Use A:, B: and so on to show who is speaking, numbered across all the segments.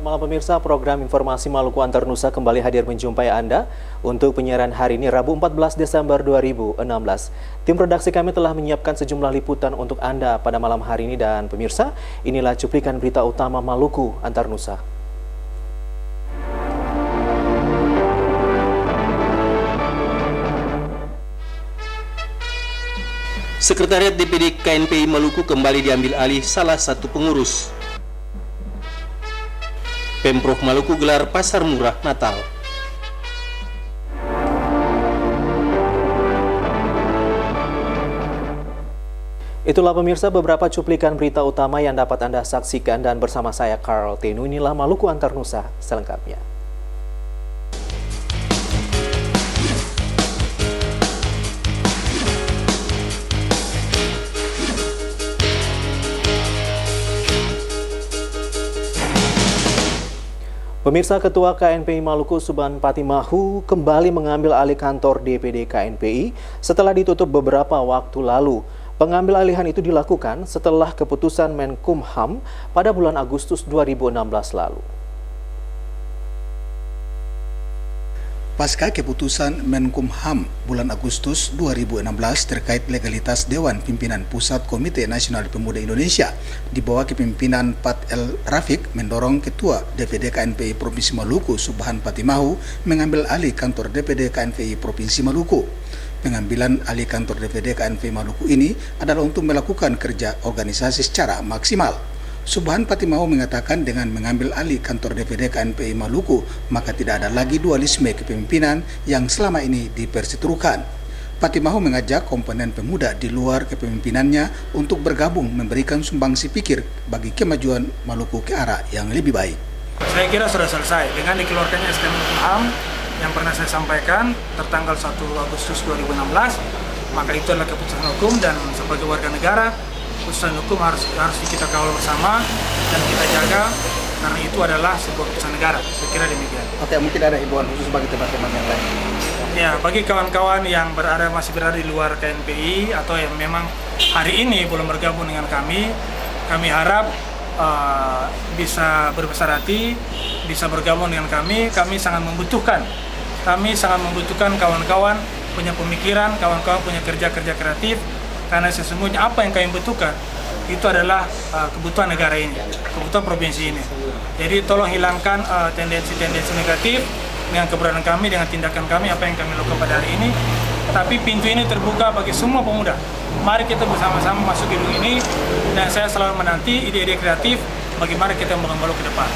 A: malam pemirsa, program Informasi Maluku Antar Nusa kembali hadir menjumpai Anda untuk penyiaran hari ini Rabu 14 Desember 2016. Tim redaksi kami telah menyiapkan sejumlah liputan untuk Anda pada malam hari ini dan pemirsa, inilah cuplikan berita utama Maluku Antar Nusa.
B: Sekretariat DPD KNPI Maluku kembali diambil alih salah satu pengurus. Pemprov Maluku gelar pasar murah Natal.
A: Itulah pemirsa beberapa cuplikan berita utama yang dapat Anda saksikan dan bersama saya Carl Tenu, inilah Maluku Antar Nusa selengkapnya. Pemirsa, Ketua KNPI Maluku Subhan Patimahu kembali mengambil alih kantor DPD KNPI setelah ditutup beberapa waktu lalu. Pengambil alihan itu dilakukan setelah keputusan Menkumham pada bulan Agustus 2016 lalu.
C: Pasca keputusan Menkumham bulan Agustus 2016 terkait legalitas Dewan Pimpinan Pusat Komite Nasional Pemuda Indonesia di bawah kepemimpinan Pat El Rafiq mendorong Ketua DPD KNPI Provinsi Maluku Subhan Patimahu mengambil alih kantor DPD KNPI Provinsi Maluku. Pengambilan alih kantor DPD KNPI Maluku ini adalah untuk melakukan kerja organisasi secara maksimal. Subhan Patimahu mengatakan dengan mengambil alih kantor DPD KNPI Maluku, maka tidak ada lagi dualisme kepemimpinan yang selama ini diperseterukan. Patimahu mengajak komponen pemuda di luar kepemimpinannya untuk bergabung memberikan sumbangsi pikir bagi kemajuan Maluku ke arah yang lebih baik.
D: Saya kira sudah selesai dengan dikeluarkannya SK Menkumham yang pernah saya sampaikan tertanggal 1 Agustus 2016, maka itu adalah keputusan hukum dan sebagai warga negara keputusan hukum harus kita kawal bersama dan kita jaga karena itu adalah sebuah keputusan negara. Saya kira demikian.
C: Oke, mungkin ada himbauan khusus bagi teman-teman yang lain.
D: Ya, bagi kawan-kawan yang masih berada di luar KNPI atau yang memang hari ini belum bergabung dengan kami harap bisa berbesar hati, bisa bergabung dengan kami. Kami sangat membutuhkan kawan-kawan punya pemikiran, kawan-kawan punya kerja-kerja kreatif. Karena sesungguhnya apa yang kami butuhkan itu adalah kebutuhan negara ini, kebutuhan provinsi ini. Jadi tolong hilangkan tendensi-tendensi negatif dengan keberadaan kami, dengan tindakan kami, apa yang kami lakukan pada hari ini. Tapi pintu ini terbuka bagi semua pemuda. Mari kita bersama-sama masuk gedung ini dan saya selalu menanti ide-ide kreatif bagaimana kita membangun Maluku ke depan.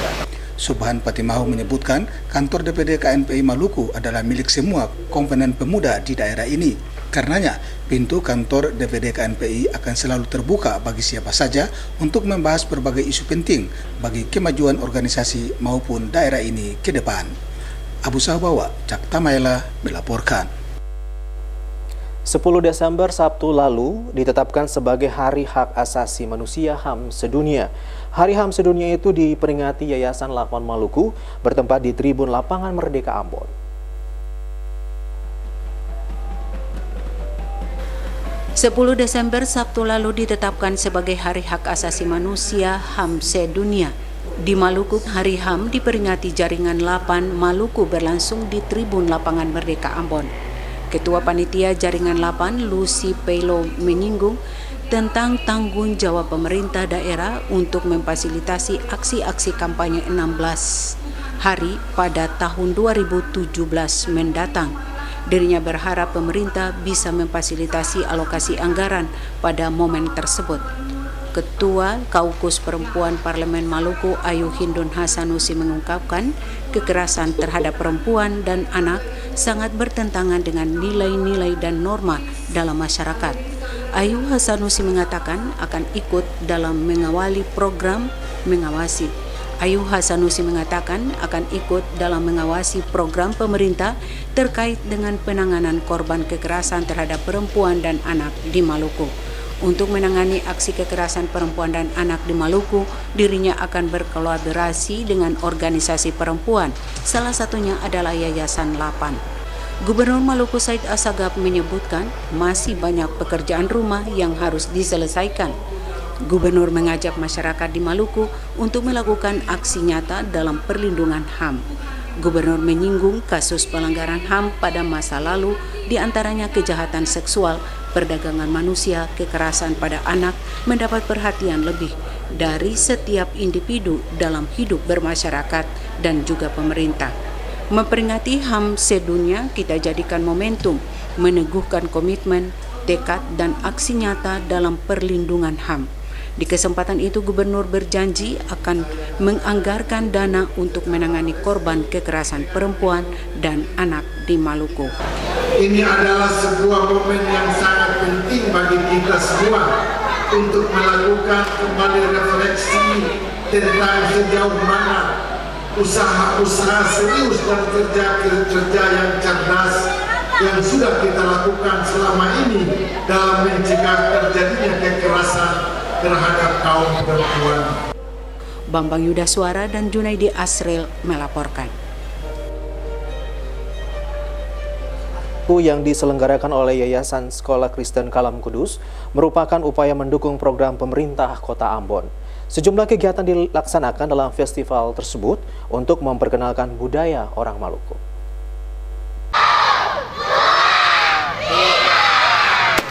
C: Subhan Patimahu menyebutkan kantor DPD KNPI Maluku adalah milik semua komponen pemuda di daerah ini. Karenanya, pintu kantor DPD KNPI akan selalu terbuka bagi siapa saja untuk membahas berbagai isu penting bagi kemajuan organisasi maupun daerah ini ke depan. Abu Sahabawa, Cak Tamaela melaporkan.
A: 10 Desember Sabtu lalu ditetapkan sebagai Hari Hak Asasi Manusia HAM Sedunia. Hari HAM Sedunia itu diperingati Yayasan Lakman Maluku bertempat di Tribun Lapangan Merdeka Ambon.
E: 10 Desember Sabtu lalu ditetapkan sebagai Hari Hak Asasi Manusia HAM Sedunia. Di Maluku, Hari HAM diperingati Jaringan Lapan Maluku berlangsung di Tribun Lapangan Merdeka Ambon. Ketua Panitia Jaringan Lapan, Lucy Pelo, menyinggung tentang tanggung jawab pemerintah daerah untuk memfasilitasi aksi-aksi kampanye 16 hari pada tahun 2017 mendatang. Dirinya berharap pemerintah bisa memfasilitasi alokasi anggaran pada momen tersebut. Ketua Kaukus Perempuan Parlemen Maluku Ayu Hindun Hasanusi mengungkapkan kekerasan terhadap perempuan dan anak sangat bertentangan dengan nilai-nilai dan norma dalam masyarakat. Ayu Hasanusi mengatakan akan ikut dalam mengawali program mengawasi. Ayu Hasanusi mengatakan akan ikut dalam mengawasi program pemerintah terkait dengan penanganan korban kekerasan terhadap perempuan dan anak di Maluku. Untuk menangani aksi kekerasan perempuan dan anak di Maluku, dirinya akan berkolaborasi dengan organisasi perempuan, salah satunya adalah Yayasan Lapan. Gubernur Maluku Said Assagaf menyebutkan masih banyak pekerjaan rumah yang harus diselesaikan. Gubernur mengajak masyarakat di Maluku untuk melakukan aksi nyata dalam perlindungan HAM. Gubernur menyinggung kasus pelanggaran HAM pada masa lalu, diantaranya kejahatan seksual, perdagangan manusia, kekerasan pada anak, mendapat perhatian lebih dari setiap individu dalam hidup bermasyarakat dan juga pemerintah. Memperingati HAM sedunia, kita jadikan momentum meneguhkan komitmen, tekad, dan aksi nyata dalam perlindungan HAM. Di kesempatan itu, Gubernur berjanji akan menganggarkan dana untuk menangani korban kekerasan perempuan dan anak di Maluku.
F: Ini adalah sebuah momen yang sangat penting bagi kita semua untuk melakukan kembali refleksi tentang sejauh mana usaha-usaha serius dan kerja-kerja yang cerdas yang sudah kita lakukan selama ini dalam mencegah terjadinya kekerasan terhadap kaum perempuan.
E: Bambang Yudaswara dan Junaidi Asril melaporkan.
A: Yang diselenggarakan oleh Yayasan Sekolah Kristen Kalam Kudus merupakan upaya mendukung program pemerintah Kota Ambon. Sejumlah kegiatan dilaksanakan dalam festival tersebut untuk memperkenalkan budaya orang Maluku.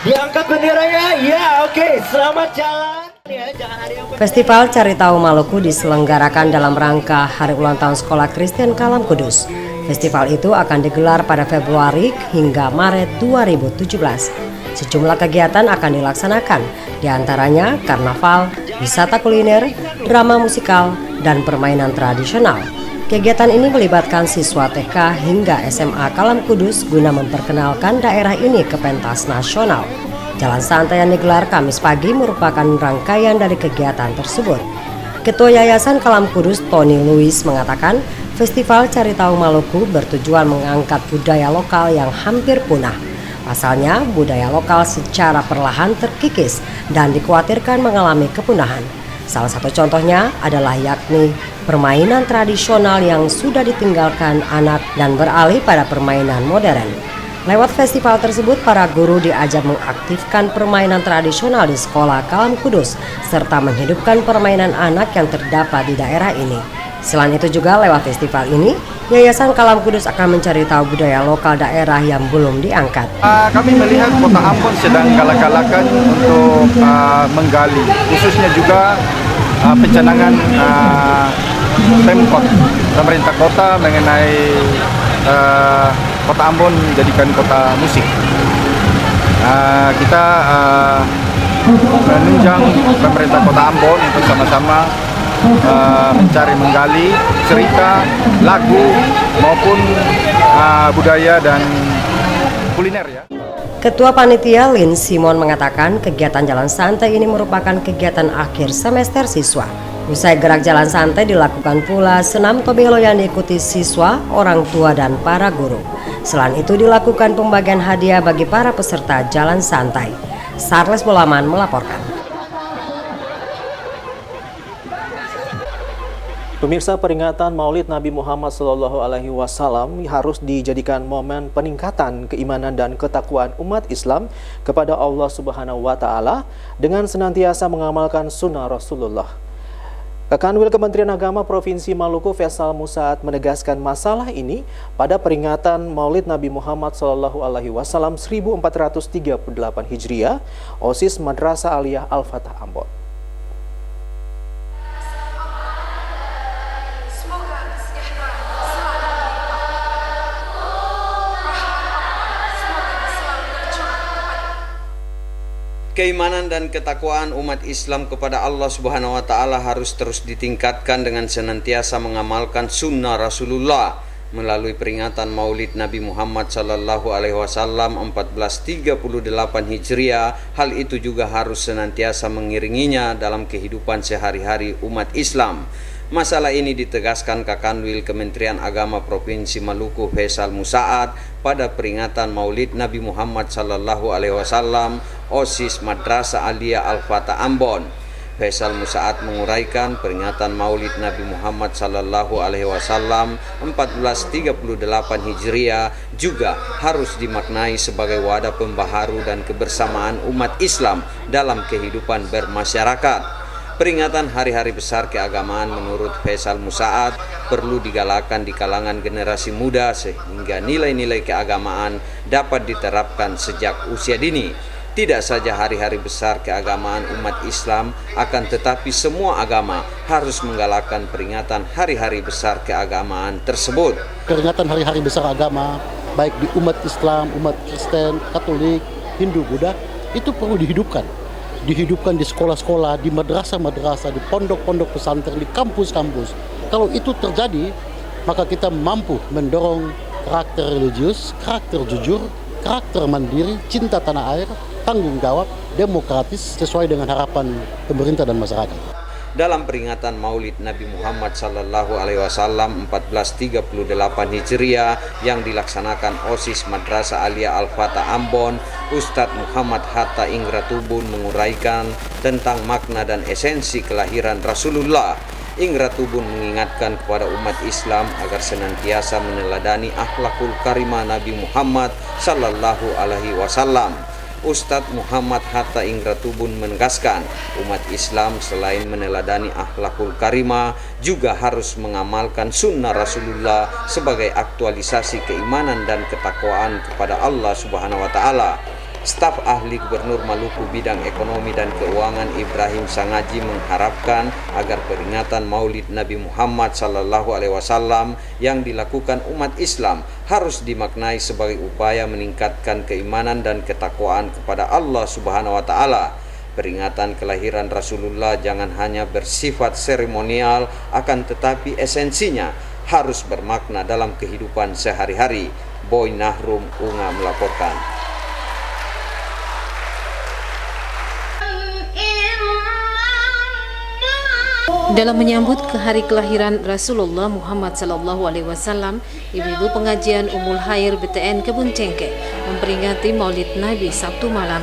G: Diangkat benderanya, ya oke, selamat jalan.
H: Festival Cari Tahu Maluku diselenggarakan dalam rangka Hari Ulang Tahun Sekolah Kristen Kalam Kudus. Festival itu akan digelar pada Februari hingga Maret 2017. Sejumlah kegiatan akan dilaksanakan, diantaranya karnaval, wisata kuliner, drama musikal, dan permainan tradisional. Kegiatan ini melibatkan siswa TK hingga SMA Kalam Kudus guna memperkenalkan daerah ini ke pentas nasional. Jalan santai yang digelar Kamis pagi merupakan rangkaian dari kegiatan tersebut. Ketua Yayasan Kalam Kudus Tony Lewis mengatakan, Festival Cari Tahu Maluku bertujuan mengangkat budaya lokal yang hampir punah. Pasalnya, budaya lokal secara perlahan terkikis dan dikhawatirkan mengalami kepunahan. Salah satu contohnya adalah yakni permainan tradisional yang sudah ditinggalkan anak dan beralih pada permainan modern. Lewat festival tersebut, para guru diajak mengaktifkan permainan tradisional di sekolah Kalam Kudus serta menghidupkan permainan anak yang terdapat di daerah ini. Selain itu juga lewat festival ini, Yayasan Kalam Kudus akan mencari tahu budaya lokal daerah yang belum diangkat.
I: Kami melihat Kota Ambon sedang galak-galakan untuk menggali, khususnya juga pencanangan Pemkot, pemerintah kota mengenai Kota Ambon menjadikan kota musik. Kita menunjang pemerintah Kota Ambon untuk sama-sama mencari menggali cerita, lagu maupun budaya dan kuliner ya.
H: Ketua Panitia Lin Simon mengatakan kegiatan jalan santai ini merupakan kegiatan akhir semester siswa. Usai gerak jalan santai dilakukan pula senam tobelo yang diikuti siswa, orang tua dan para guru. Selain itu dilakukan pembagian hadiah bagi para peserta jalan santai. Sarles Bolaman melaporkan.
A: Pemirsa, peringatan Maulid Nabi Muhammad SAW harus dijadikan momen peningkatan keimanan dan ketakwaan umat Islam kepada Allah Subhanahu wa Ta'ala dengan senantiasa mengamalkan sunnah Rasulullah. Kakanwil Kementerian Agama Provinsi Maluku Faisal Musaad menegaskan masalah ini pada peringatan Maulid Nabi Muhammad SAW 1438 Hijriah, OSIS Madrasah Aliyah Al-Fatah Ambon.
B: Keimanan dan ketakwaan umat Islam kepada Allah Subhanahu wa Ta'ala harus terus ditingkatkan dengan senantiasa mengamalkan sunnah Rasulullah melalui peringatan Maulid Nabi Muhammad sallallahu alaihi wasallam 1438 Hijriah. Hal itu juga harus senantiasa mengiringinya dalam kehidupan sehari-hari umat Islam. Masalah ini ditegaskan Kakanwil Kementerian Agama Provinsi Maluku Faisal Musaad pada peringatan Maulid Nabi Muhammad sallallahu alaihi wasallam OSIS Madrasah Aliyah Al-Fatah Ambon. Faisal Musaad menguraikan peringatan Maulid Nabi Muhammad sallallahu alaihi wasallam 1438 Hijriah juga harus dimaknai sebagai wadah pembaharu dan kebersamaan umat Islam dalam kehidupan bermasyarakat. Peringatan hari-hari besar keagamaan menurut Faisal Musaad perlu digalakkan di kalangan generasi muda sehingga nilai-nilai keagamaan dapat diterapkan sejak usia dini. Tidak saja hari-hari besar keagamaan umat Islam, akan tetapi semua agama harus menggalakkan peringatan hari-hari besar keagamaan tersebut.
J: Peringatan hari-hari besar agama, baik di umat Islam, umat Kristen, Katolik, Hindu, Buddha, itu perlu dihidupkan di sekolah-sekolah, di madrasah-madrasah, di pondok-pondok pesantren, di kampus-kampus. Kalau itu terjadi, maka kita mampu mendorong karakter religius, karakter jujur, karakter mandiri, cinta tanah air, tanggung jawab, demokratis sesuai dengan harapan pemerintah dan masyarakat.
B: Dalam peringatan Maulid Nabi Muhammad sallallahu alaihi wasallam 1438 Hijriah yang dilaksanakan OSIS Madrasah Aliyah Al-Fatah Ambon, Ustadz Muhammad Hatta Ingratubun menguraikan tentang makna dan esensi kelahiran Rasulullah. Ingratubun mengingatkan kepada umat Islam agar senantiasa meneladani akhlakul karimah Nabi Muhammad sallallahu alaihi wasallam. Ustadz Muhammad Hatta Ingratubun menegaskan umat Islam selain meneladani akhlakul karimah juga harus mengamalkan sunnah Rasulullah sebagai aktualisasi keimanan dan ketakwaan kepada Allah Subhanahu wa Ta'ala. Staf ahli Gubernur Maluku bidang ekonomi dan keuangan Ibrahim Sangaji mengharapkan agar peringatan Maulid Nabi Muhammad sallallahu alaihi wasallam yang dilakukan umat Islam harus dimaknai sebagai upaya meningkatkan keimanan dan ketakwaan kepada Allah Subhanahu wa Ta'ala. Peringatan kelahiran Rasulullah jangan hanya bersifat seremonial, akan tetapi esensinya harus bermakna dalam kehidupan sehari-hari. Boy Nahrum Unga melaporkan.
E: Dalam menyambut ke hari kelahiran Rasulullah Muhammad SAW, ibu-ibu pengajian Ummul Khair BTN Kebun Cengkeh memperingati Maulid Nabi Sabtu malam.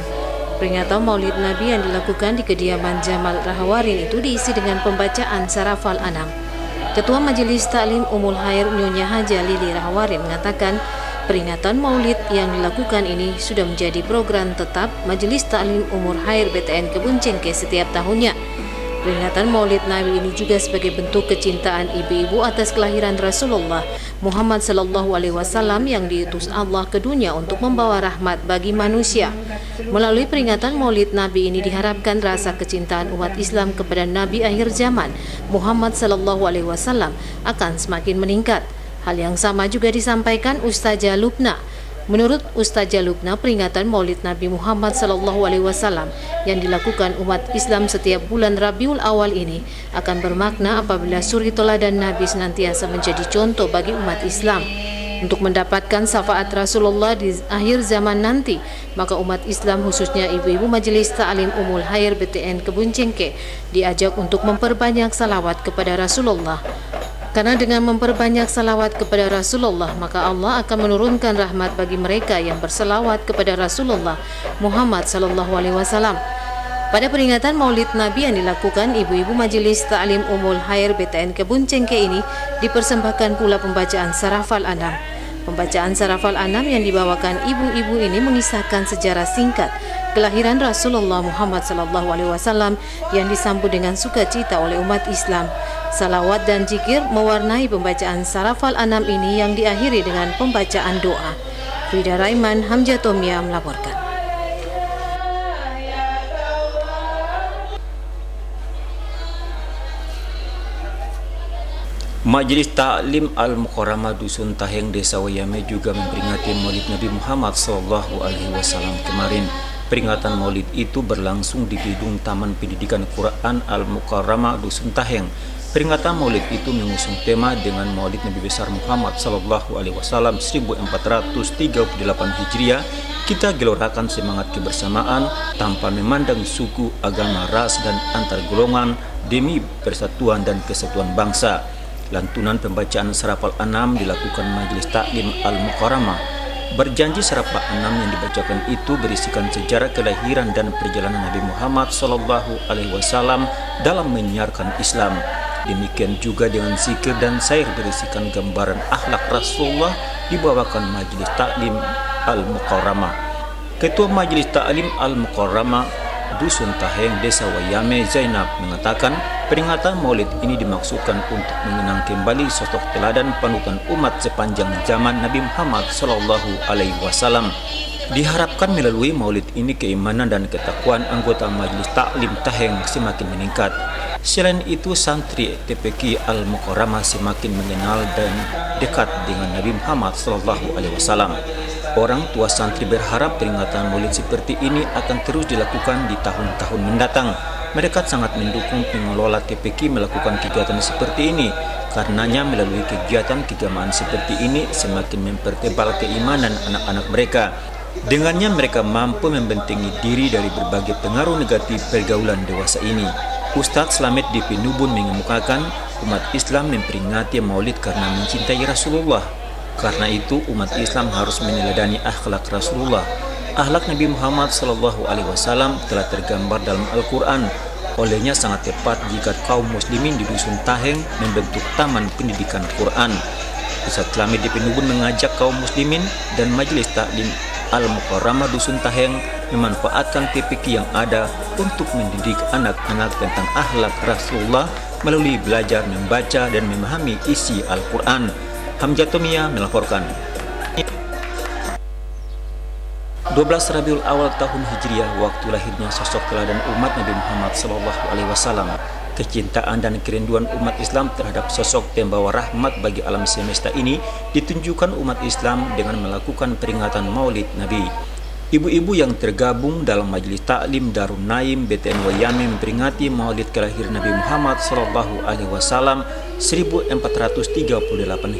E: Peringatan Maulid Nabi yang dilakukan di kediaman Jamal Rahawarin itu diisi dengan pembacaan Sarafal Anam. Ketua Majelis Taklim Ummul Khair Nyonya Haja Lili Rahawarin mengatakan peringatan Maulid yang dilakukan ini sudah menjadi program tetap Majelis Taklim Ummul Khair BTN Kebun Cengkeh setiap tahunnya. Peringatan Maulid Nabi ini juga sebagai bentuk kecintaan ibu-ibu atas kelahiran Rasulullah Muhammad SAW yang diutus Allah ke dunia untuk membawa rahmat bagi manusia. Melalui peringatan Maulid Nabi ini diharapkan rasa kecintaan umat Islam kepada Nabi akhir zaman Muhammad SAW akan semakin meningkat. Hal yang sama juga disampaikan Ustazah Lubna. Menurut Ustazah Lubna, peringatan Maulid Nabi Muhammad SAW yang dilakukan umat Islam setiap bulan Rabiul Awal ini akan bermakna apabila suri teladan Nabi senantiasa menjadi contoh bagi umat Islam. Untuk mendapatkan syafaat Rasulullah di akhir zaman nanti, maka umat Islam khususnya ibu-ibu Majelis Taklim Ummul Khair BTN Kebun Cengkeh diajak untuk memperbanyak salawat kepada Rasulullah. Karena dengan memperbanyak salawat kepada Rasulullah, maka Allah akan menurunkan rahmat bagi mereka yang berselawat kepada Rasulullah Muhammad SAW. Pada peringatan Maulid Nabi yang dilakukan ibu-ibu Majelis Taklim Ummul Khair BTN Kebun Cengkeh ini dipersembahkan pula pembacaan Sarafal Anam. Pembacaan Sarafal Anam yang dibawakan ibu-ibu ini mengisahkan sejarah singkat kelahiran Rasulullah Muhammad SAW yang disambut dengan sukacita oleh umat Islam. Salawat dan zikir mewarnai pembacaan Sarafal Anam ini yang diakhiri dengan pembacaan doa. Frida Raiman, Hamzah Tomia melaporkan.
K: Majelis Taklim Al-Mukarramah Dusun Taheng Desa Wayame juga memperingati Maulid Nabi Muhammad SAW kemarin. Peringatan Maulid itu berlangsung di gedung Taman Pendidikan Quran Al-Mukarramah Dusun Taheng. Peringatan Maulid itu mengusung tema dengan Maulid Nabi besar Muhammad SAW 1438 Hijriah. Kita gelorakan semangat kebersamaan tanpa memandang suku, agama, ras, dan antar golongan demi persatuan dan kesatuan bangsa. Lantunan pembacaan Sarafal Anam dilakukan Majelis Taklim Al-Mukarramah Berjanji seraplah 6 yang dibacakan itu berisikan sejarah kelahiran dan perjalanan Nabi Muhammad SAW dalam menyiarkan Islam. Demikian juga dengan zikir dan syair berisikan gambaran akhlak Rasulullah dibawakan Majelis Taklim Al-Mukarramah. Ketua Majelis Taklim Al-Mukarramah Dusun Taheng, Desa Wayame, Zainab mengatakan peringatan Maulid ini dimaksudkan untuk mengenang kembali sosok teladan panutan umat sepanjang zaman Nabi Muhammad SAW. Diharapkan melalui Maulid ini keimanan dan ketakwaan anggota Majelis Taklim Taheng semakin meningkat. Selain itu, santri TPQ Al-Mukarramah semakin mengenal dan dekat dengan Nabi Muhammad SAW. Orang tua santri berharap peringatan Maulid seperti ini akan terus dilakukan di tahun-tahun mendatang. Mereka sangat mendukung pengelola TPQ melakukan kegiatan seperti ini, karenanya melalui kegiatan keagamaan seperti ini semakin mempertebal keimanan anak-anak mereka. Dengannya mereka mampu membentengi diri dari berbagai pengaruh negatif pergaulan dewasa ini. Ustadz Slamet di Pinubun mengemukakan umat Islam memperingati Maulid karena mencintai Rasulullah. Karena itu umat Islam harus meneladani akhlak Rasulullah. Akhlak Nabi Muhammad SAW telah tergambar dalam Al-Quran. Olehnya sangat tepat jika kaum muslimin di Dusun Taheng membentuk taman pendidikan Quran. Ustadz Slamet di Pinubun mengajak kaum muslimin dan Majelis Taklim Al-Mukarramah Dusun Taheng memanfaatkan TPQ yang ada untuk mendidik anak-anak tentang akhlak Rasulullah melalui belajar membaca dan memahami isi Al-Quran. Hamjatomia melaporkan. 12 Rabiul Awal tahun Hijriah, waktu lahirnya sosok teladan umat Nabi Muhammad SAW. Kecintaan dan kerinduan umat Islam terhadap sosok pembawa rahmat bagi alam semesta ini ditunjukkan umat Islam dengan melakukan peringatan Maulid Nabi. Ibu-ibu yang tergabung dalam Majelis Taklim Darun Naim BTN Wayame memperingati Maulid kelahiran Nabi Muhammad SAW 1438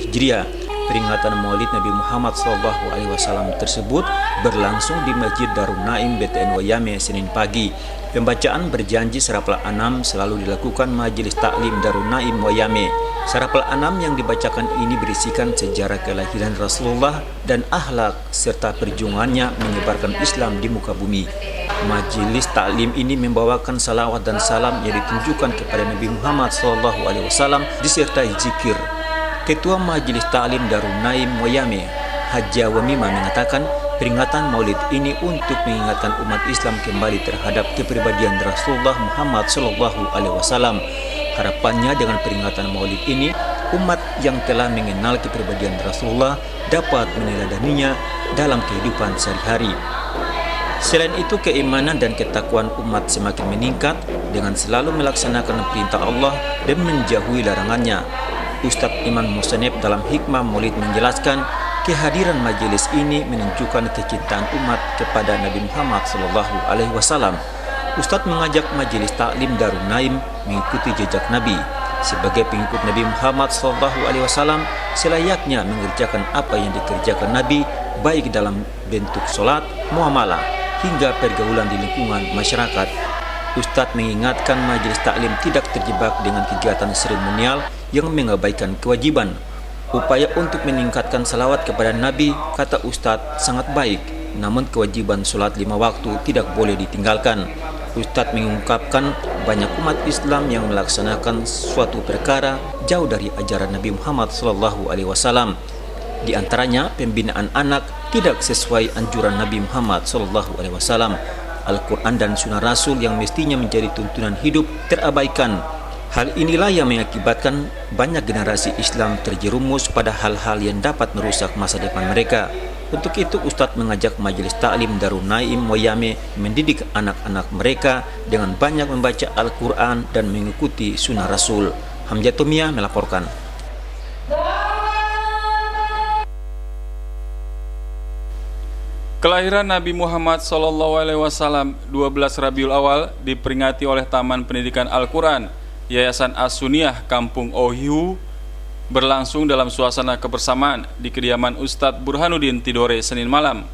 K: Hijriah. Peringatan Maulid Nabi Muhammad SAW tersebut berlangsung di Masjid Darun Naim BTN Wayame Senin pagi. Pembacaan berjanji Sarapal Anam selalu dilakukan Majelis Taklim Darun Naim Wayame. Sarapal Anam yang dibacakan ini berisikan sejarah kelahiran Rasulullah dan akhlak serta perjuangannya menyebarkan Islam di muka bumi. Majelis Taklim ini membawakan salawat dan salam yang ditunjukkan kepada Nabi Muhammad SAW disertai zikir. Ketua Majelis Taklim Darun Naim Wayame, Haja Wamima mengatakan peringatan Maulid ini untuk mengingatkan umat Islam kembali terhadap kepribadian Rasulullah Muhammad SAW. Harapannya dengan peringatan Maulid ini, umat yang telah mengenal kepribadian Rasulullah dapat meneladaninya dalam kehidupan sehari-hari. Selain itu, keimanan dan ketakwaan umat semakin meningkat dengan selalu melaksanakan perintah Allah dan menjauhi larangannya. Ustadz Iman Musanib dalam Hikmah Maulid menjelaskan kehadiran majelis ini menunjukkan kecintaan umat kepada Nabi Muhammad SAW. Ustadz mengajak Majelis Taklim Darun Naim mengikuti jejak Nabi. Sebagai pengikut Nabi Muhammad SAW, selayaknya mengerjakan apa yang dikerjakan Nabi, baik dalam bentuk sholat, muamalah, hingga pergaulan di lingkungan masyarakat. Ustadz mengingatkan Majelis Taklim tidak terjebak dengan kegiatan seremonial yang mengabaikan kewajiban. Upaya untuk meningkatkan salawat kepada Nabi, kata Ustadz, sangat baik, namun kewajiban sholat 5 waktu tidak boleh ditinggalkan. Ustadz mengungkapkan banyak umat Islam yang melaksanakan suatu perkara jauh dari ajaran Nabi Muhammad SAW. Di antaranya pembinaan anak tidak sesuai anjuran Nabi Muhammad SAW. Al-Quran dan Sunnah Rasul yang mestinya menjadi tuntunan hidup terabaikan. Hal inilah yang mengakibatkan banyak generasi Islam terjerumus pada hal-hal yang dapat merusak masa depan mereka. Untuk itu, Ustadz mengajak Majelis Taklim Darun Naim Wayame mendidik anak-anak mereka dengan banyak membaca Al-Quran dan mengikuti Sunnah Rasul. Hamjatomia melaporkan.
L: Kelahiran Nabi Muhammad SAW 12 Rabiul Awal diperingati oleh Taman Pendidikan Al-Quran Yayasan As-Sunniyah Kampung Ohiu berlangsung dalam suasana kebersamaan di kediaman Ustadz Burhanuddin Tidore Senin malam.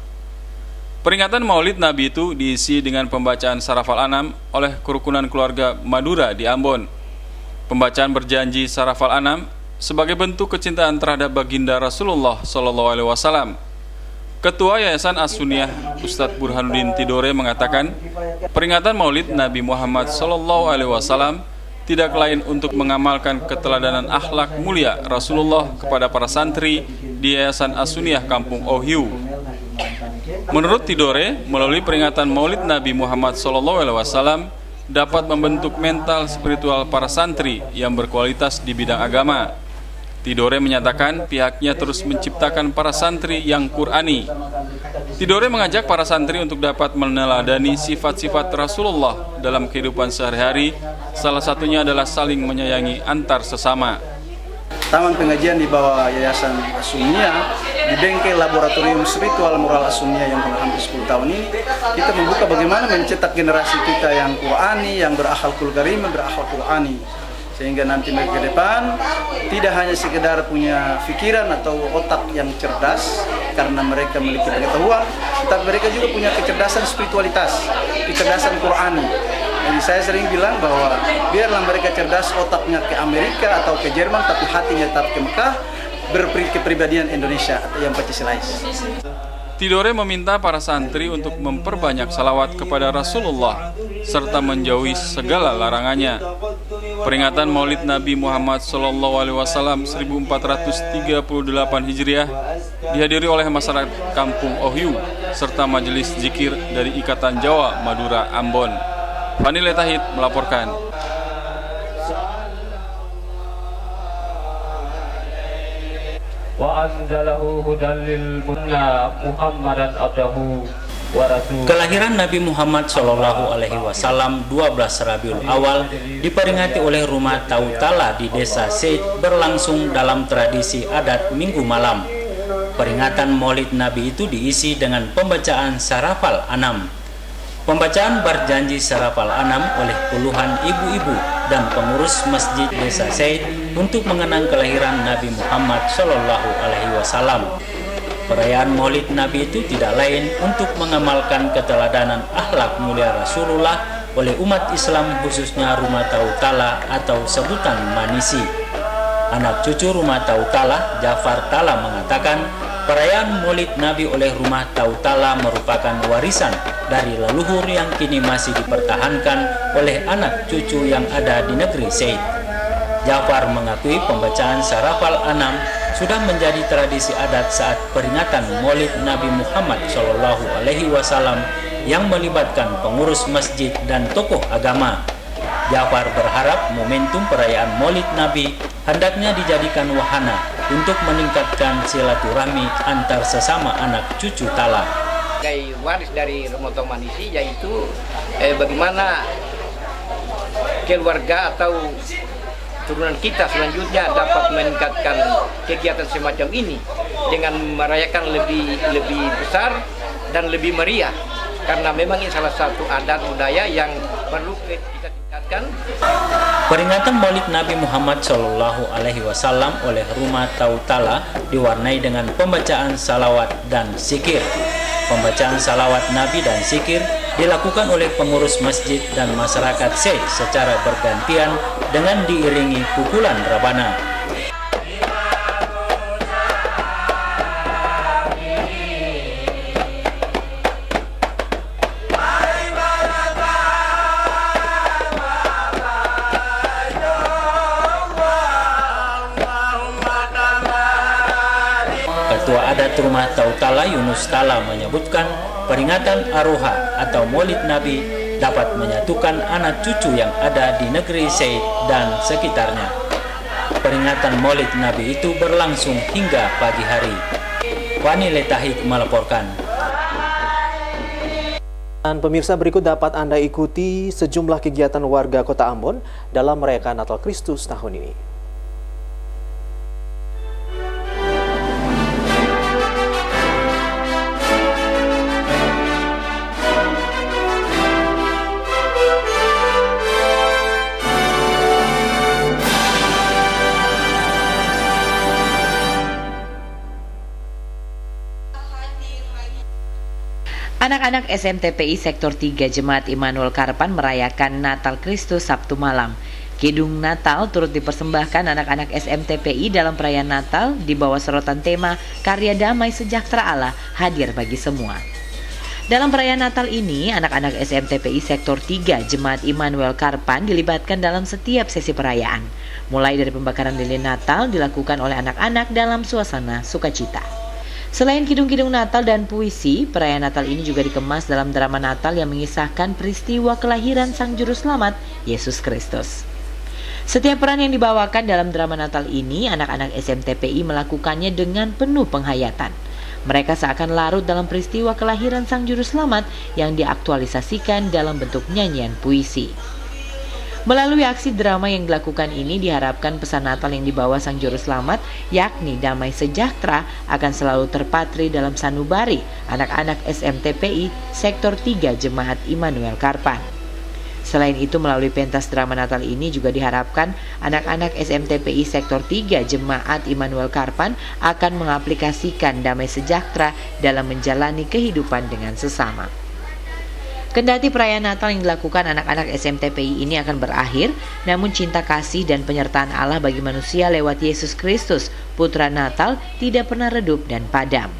L: Peringatan Maulid Nabi itu diisi dengan pembacaan Sarafal Anam oleh kerukunan keluarga Madura di Ambon. Pembacaan berjanji Sarafal Anam sebagai bentuk kecintaan terhadap baginda Rasulullah SAW. Ketua Yayasan As-Sunniyah Ustadz Burhanuddin Tidore mengatakan, peringatan Maulid Nabi Muhammad SAW tidak lain untuk mengamalkan keteladanan akhlak mulia Rasulullah kepada para santri di Yayasan As-Sunniyah Kampung Ohiu. Menurut Tidore, melalui peringatan Maulid Nabi Muhammad SAW dapat membentuk mental spiritual para santri yang berkualitas di bidang agama. Tidore menyatakan pihaknya terus menciptakan para santri yang Qur'ani. Tidore mengajak para santri untuk dapat meneladani sifat-sifat Rasulullah dalam kehidupan sehari-hari, salah satunya adalah saling menyayangi antar sesama.
M: Taman pengajian di bawah Yayasan As-Sunniyah di bengkel Laboratorium Spiritual Moral As-Sunniyah yang telah hampir 10 tahun ini, kita membuka bagaimana mencetak generasi kita yang Qur'ani, yang berakhlakul karimah, berakhlak Qur'ani. Sehingga nanti mereka ke depan tidak hanya sekedar punya pikiran atau otak yang cerdas karena mereka memiliki pengetahuan, tetapi mereka juga punya kecerdasan spiritualitas, kecerdasan Qur'ani. Jadi saya sering bilang bahwa biarlah mereka cerdas otaknya ke Amerika atau ke Jerman, tapi hatinya tetap ke Mekah, berkepribadian Indonesia atau yang Pancasilais.
L: Tidore meminta para santri untuk memperbanyak salawat kepada Rasulullah serta menjauhi segala larangannya. Peringatan Maulid Nabi Muhammad SAW 1438 Hijriah dihadiri oleh masyarakat Kampung Ohiu serta majelis zikir dari Ikatan Jawa Madura Ambon. Fani Letahid melaporkan.
K: Kelahiran Nabi Muhammad SAW 12 Rabiul Awal diperingati oleh Rumah Tautala di Desa Seid berlangsung dalam tradisi adat Minggu malam. Peringatan Maulid Nabi itu diisi dengan pembacaan Sarafal Anam. Pembacaan berjanji Sarafal Anam oleh puluhan ibu-ibu dan pengurus masjid Desa Seid untuk mengenang kelahiran Nabi Muhammad SAW. Perayaan Maulid Nabi itu tidak lain untuk mengamalkan keteladanan akhlak mulia Rasulullah oleh umat Islam, khususnya Rumah Tautala atau sebutan Manisi. Anak cucu Rumah Tautala, Jafar Tala, mengatakan perayaan Maulid Nabi oleh Rumah Tautala merupakan warisan dari leluhur yang kini masih dipertahankan oleh anak cucu yang ada di negeri Seid. Jafar mengakui pembacaan Sarafal Anam sudah menjadi tradisi adat saat peringatan Maulid Nabi Muhammad SAW yang melibatkan pengurus masjid dan tokoh agama. Jafar berharap momentum perayaan Maulid Nabi hendaknya dijadikan wahana untuk meningkatkan silaturahmi antar sesama anak cucu Tala.
N: Sebagai waris dari Romoto Manisi, yaitu bagaimana keluarga atau turunan kita selanjutnya dapat meningkatkan kegiatan semacam ini dengan merayakan lebih besar dan lebih meriah, karena memang ini salah satu adat budaya yang perlu kita tingkatkan.
K: Peringatan Maulid Nabi Muhammad SAW oleh Rumah Tautala diwarnai dengan pembacaan salawat dan zikir. Pembacaan salawat Nabi dan zikir dilakukan oleh pengurus masjid dan masyarakat Seid secara bergantian dengan diiringi pukulan rabana. Ketua Adat Rumah Tautala Yunus Tala menyebutkan peringatan Aroha atau Maulid Nabi dapat menyatukan anak cucu yang ada di negeri Seid dan sekitarnya. Peringatan Maulid Nabi itu berlangsung hingga pagi hari. Fani Letahid melaporkan.
A: Dan pemirsa, berikut dapat Anda ikuti sejumlah kegiatan warga Kota Ambon dalam merayakan Natal Kristus tahun ini.
O: Anak-anak SMTPI Sektor 3 Jemaat Immanuel Karpan merayakan Natal Kristus Sabtu malam. Kidung Natal turut dipersembahkan anak-anak SMTPI dalam perayaan Natal di bawah sorotan tema Karya Damai Sejahtera Allah hadir bagi semua. Dalam perayaan Natal ini, anak-anak SMTPI Sektor 3 Jemaat Immanuel Karpan dilibatkan dalam setiap sesi perayaan. Mulai dari pembakaran lilin Natal dilakukan oleh anak-anak dalam suasana sukacita. Selain kidung-kidung Natal dan puisi, perayaan Natal ini juga dikemas dalam drama Natal yang mengisahkan peristiwa kelahiran Sang Juru Selamat, Yesus Kristus. Setiap peran yang dibawakan dalam drama Natal ini, anak-anak SMTPI melakukannya dengan penuh penghayatan. Mereka seakan larut dalam peristiwa kelahiran Sang Juru Selamat yang diaktualisasikan dalam bentuk nyanyian puisi. Melalui aksi drama yang dilakukan ini diharapkan pesan Natal yang dibawa Sang Juru Selamat, yakni damai sejahtera, akan selalu terpatri dalam sanubari anak-anak SMTPI Sektor 3 Jemaat Immanuel Karpan. Selain itu, melalui pentas drama Natal ini juga diharapkan anak-anak SMTPI Sektor 3 Jemaat Immanuel Karpan akan mengaplikasikan damai sejahtera dalam menjalani kehidupan dengan sesama. Kendati perayaan Natal yang dilakukan anak-anak SMTPI ini akan berakhir, namun cinta kasih dan penyertaan Allah bagi manusia lewat Yesus Kristus, Putra Natal, tidak pernah redup dan padam.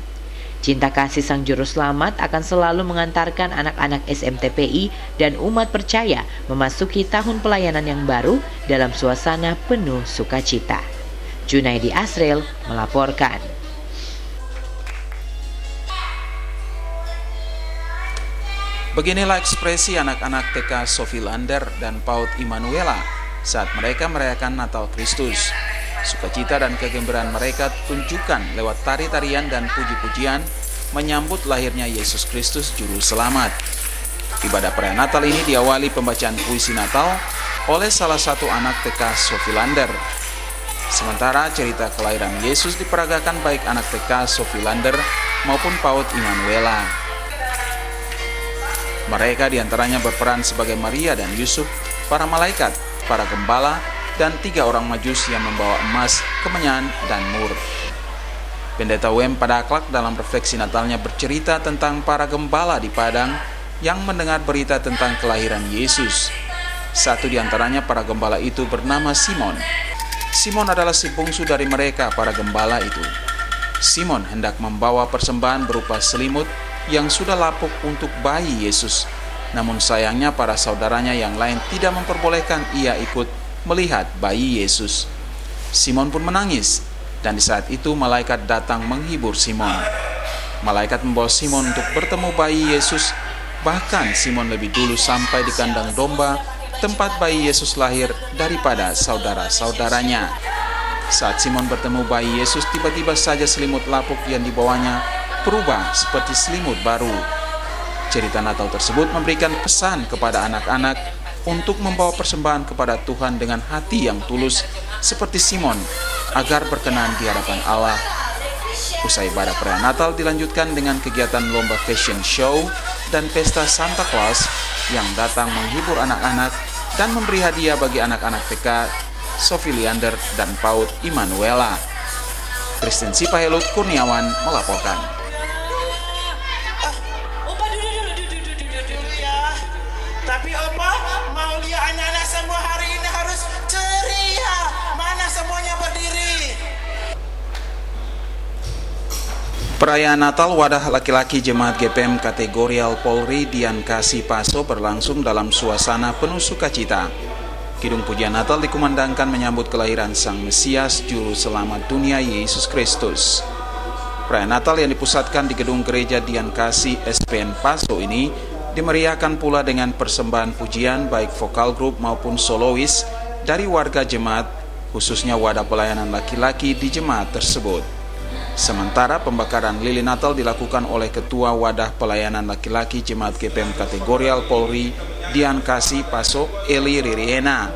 O: Cinta kasih Sang Juru Selamat akan selalu mengantarkan anak-anak SMTPI dan umat percaya memasuki tahun pelayanan yang baru dalam suasana penuh sukacita. Junaidi Asril melaporkan.
P: Beginilah ekspresi anak-anak TK Sofilander dan PAUD Immanuela saat mereka merayakan Natal Kristus. Sukacita dan kegembiraan mereka tunjukkan lewat tari-tarian dan puji-pujian menyambut lahirnya Yesus Kristus Juru Selamat. Ibadah perayaan Natal ini diawali pembacaan puisi Natal oleh salah satu anak TK Sofilander. Sementara cerita kelahiran Yesus diperagakan baik anak TK Sofilander maupun PAUD Immanuela. Mereka diantaranya berperan sebagai Maria dan Yusuf, para malaikat, para gembala, dan 3 orang majus yang membawa emas, kemenyan, dan mur. Pendeta Wem Padaklak dalam refleksi Natalnya bercerita tentang para gembala di Padang yang mendengar berita tentang kelahiran Yesus. Satu di antaranya para gembala itu bernama Simon. Simon adalah si bungsu dari mereka para gembala itu. Simon hendak membawa persembahan berupa selimut yang sudah lapuk untuk bayi Yesus. Namun sayangnya para saudaranya yang lain tidak memperbolehkan ia ikut melihat bayi Yesus. Simon pun menangis, dan di saat itu malaikat datang menghibur Simon. Malaikat membawa Simon untuk bertemu bayi Yesus. Bahkan Simon lebih dulu sampai di kandang domba tempat bayi Yesus lahir daripada saudara-saudaranya. Saat Simon bertemu bayi Yesus, tiba-tiba saja selimut lapuk yang dibawanya berubah seperti selimut baru. Cerita Natal tersebut memberikan pesan kepada anak-anak untuk membawa persembahan kepada Tuhan dengan hati yang tulus seperti Simon agar berkenan di hadapan Allah. Usai ibadah perayaan Natal dilanjutkan dengan kegiatan lomba fashion show dan pesta Santa Claus yang datang menghibur anak-anak dan memberi hadiah bagi anak-anak TK Sofilander dan PAUD Immanuela. Kristen Sipahelut Kurniawan melaporkan.
Q: Tapi Opa mau lihat anak-anak semua hari ini harus ceria. Mana semuanya berdiri?
P: Perayaan Natal wadah laki-laki Jemaat GPM Kategorial Polri Dian Kasih Paso berlangsung dalam suasana penuh sukacita. Kidung pujian Natal dikumandangkan menyambut kelahiran Sang Mesias Juru Selamat dunia Yesus Kristus. Perayaan Natal yang dipusatkan di gedung gereja Dian Kasih SPN Paso ini dimeriahkan pula dengan persembahan pujian baik vokal grup maupun solois dari warga jemaat, khususnya wadah pelayanan laki-laki di jemaat tersebut. Sementara pembakaran lilin Natal dilakukan oleh Ketua Wadah Pelayanan Laki-laki Jemaat GPM Kategorial Polri Dian Kasih Paso, Eli Ririena.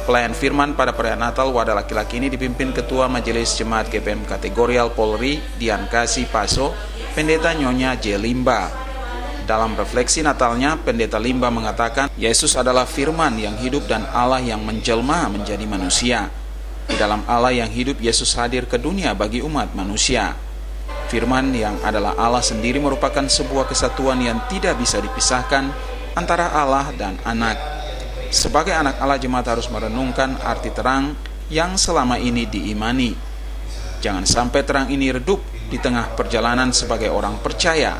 P: Pelayan firman pada perayaan Natal wadah laki-laki ini dipimpin Ketua Majelis Jemaat GPM Kategorial Polri Dian Kasih Paso, Pendeta Nyonya J. Limba. Dalam refleksi Natalnya, Pendeta Limba mengatakan Yesus adalah firman yang hidup dan Allah yang menjelma menjadi manusia. Di dalam Allah yang hidup, Yesus hadir ke dunia bagi umat manusia. Firman yang adalah Allah sendiri merupakan sebuah kesatuan yang tidak bisa dipisahkan antara Allah dan Anak. Sebagai anak Allah, jemaat harus merenungkan arti terang yang selama ini diimani. Jangan sampai terang ini redup di tengah perjalanan sebagai orang percaya.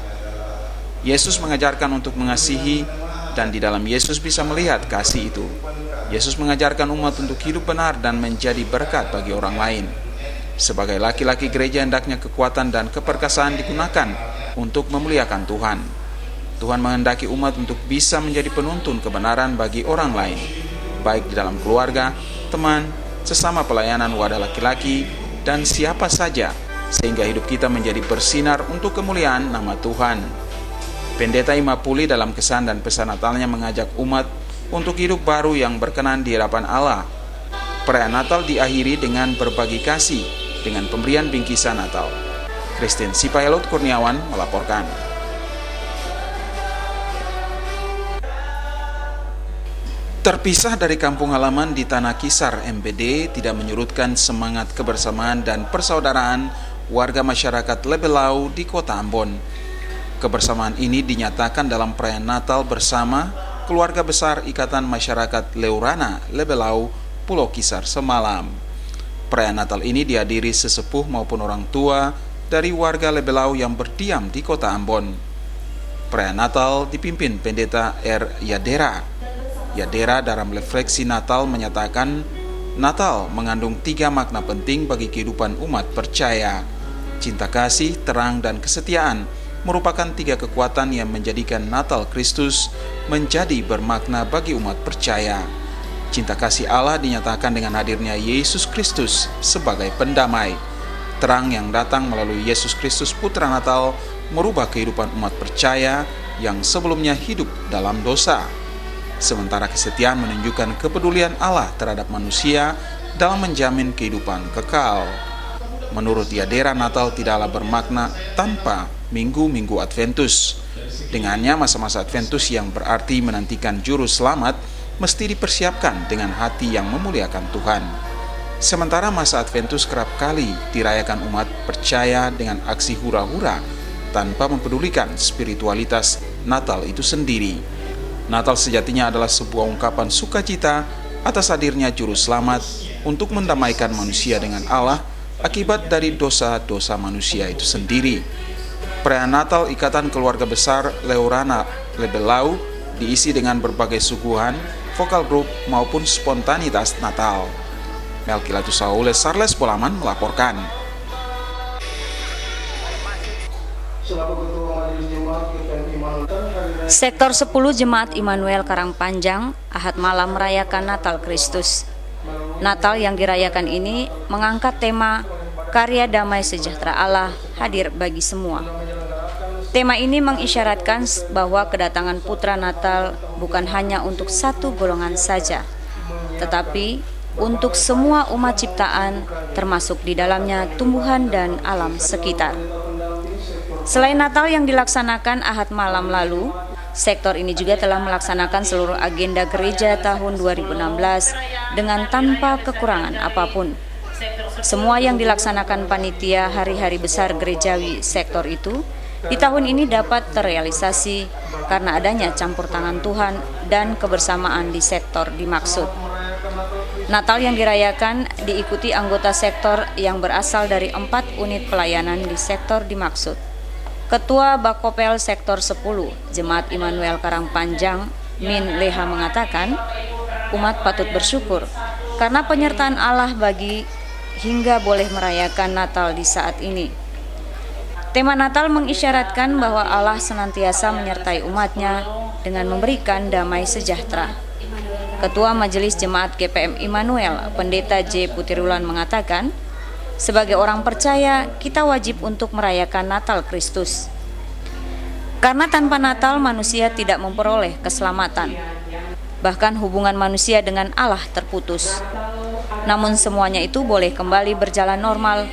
P: Yesus mengajarkan untuk mengasihi, dan di dalam Yesus bisa melihat kasih itu. Yesus mengajarkan umat untuk hidup benar dan menjadi berkat bagi orang lain. Sebagai laki-laki gereja, hendaknya kekuatan dan keperkasaan digunakan untuk memuliakan Tuhan. Tuhan menghendaki umat untuk bisa menjadi penuntun kebenaran bagi orang lain, baik di dalam keluarga, teman, sesama pelayanan wadah laki-laki, dan siapa saja, sehingga hidup kita menjadi bersinar untuk kemuliaan nama Tuhan. Pendeta Imapuli dalam kesan dan pesan Natalnya mengajak umat untuk hidup baru yang berkenan di hadapan Allah. Perayaan Natal diakhiri dengan berbagi kasih dengan pemberian bingkisan Natal. Christine Sipayalot Kurniawan melaporkan. Terpisah dari kampung halaman di Tanah Kisar, MBD tidak menyurutkan semangat kebersamaan dan persaudaraan warga masyarakat Lebelau di Kota Ambon. Kebersamaan ini dinyatakan dalam perayaan Natal bersama keluarga besar Ikatan Masyarakat Leurana Lebelau Pulau Kisar semalam. Perayaan Natal ini dihadiri sesepuh maupun orang tua dari warga Lebelau yang berdiam di Kota Ambon. Perayaan Natal dipimpin Pendeta R. Yadera. Yadera dalam refleksi Natal menyatakan Natal mengandung 3 makna penting bagi kehidupan umat percaya. Cinta kasih, terang, dan kesetiaan merupakan 3 kekuatan yang menjadikan Natal Kristus menjadi bermakna bagi umat percaya. Cinta kasih Allah dinyatakan dengan hadirnya Yesus Kristus sebagai pendamai. Terang yang datang melalui Yesus Kristus Putra Natal merubah kehidupan umat percaya yang sebelumnya hidup dalam dosa. Sementara kesetiaan menunjukkan kepedulian Allah terhadap manusia dalam menjamin kehidupan kekal. Menurut Yadera, Natal tidaklah bermakna tanpa minggu-minggu Adventus. Dengannya, masa-masa Adventus yang berarti menantikan juru selamat mesti dipersiapkan dengan hati yang memuliakan Tuhan. Sementara masa Adventus kerap kali dirayakan umat percaya dengan aksi hura-hura tanpa mempedulikan spiritualitas Natal itu sendiri. Natal sejatinya adalah sebuah ungkapan sukacita atas hadirnya juru selamat untuk mendamaikan manusia dengan Allah akibat dari dosa-dosa manusia itu sendiri. Perayaan Natal Ikatan Keluarga Besar Leurana Lebelau diisi dengan berbagai suguhan, vokal grup maupun spontanitas Natal. Melkilatus Saule Sarles Bolaman melaporkan.
E: Sektor 10 Jemaat Immanuel Karangpanjang Ahad malam merayakan Natal Kristus. Natal yang dirayakan ini mengangkat tema Karya Damai Sejahtera Allah hadir bagi semua. Tema ini mengisyaratkan bahwa kedatangan Putra Natal bukan hanya untuk satu golongan saja, tetapi untuk semua umat ciptaan, termasuk di dalamnya tumbuhan dan alam sekitar. Selain Natal yang dilaksanakan Ahad malam lalu, sektor ini juga telah melaksanakan seluruh agenda gereja tahun 2016 dengan tanpa kekurangan apapun. Semua yang dilaksanakan panitia hari-hari besar gerejawi sektor itu di tahun ini dapat terrealisasi karena adanya campur tangan Tuhan dan kebersamaan di sektor dimaksud. Natal yang dirayakan diikuti anggota sektor yang berasal dari 4 unit pelayanan di sektor dimaksud. Ketua Bakopel Sektor 10, Jemaat Immanuel Karangpanjang, Min Leha mengatakan, umat patut bersyukur karena penyertaan Allah bagi hingga boleh merayakan Natal di saat ini. Tema Natal mengisyaratkan bahwa Allah senantiasa menyertai umatnya dengan memberikan damai sejahtera. Ketua Majelis Jemaat GPM Immanuel, Pendeta J. Putirulan mengatakan, sebagai orang percaya, kita wajib untuk merayakan Natal Kristus. Karena tanpa Natal, manusia tidak memperoleh keselamatan. Bahkan hubungan manusia dengan Allah terputus. Namun semuanya itu boleh kembali berjalan normal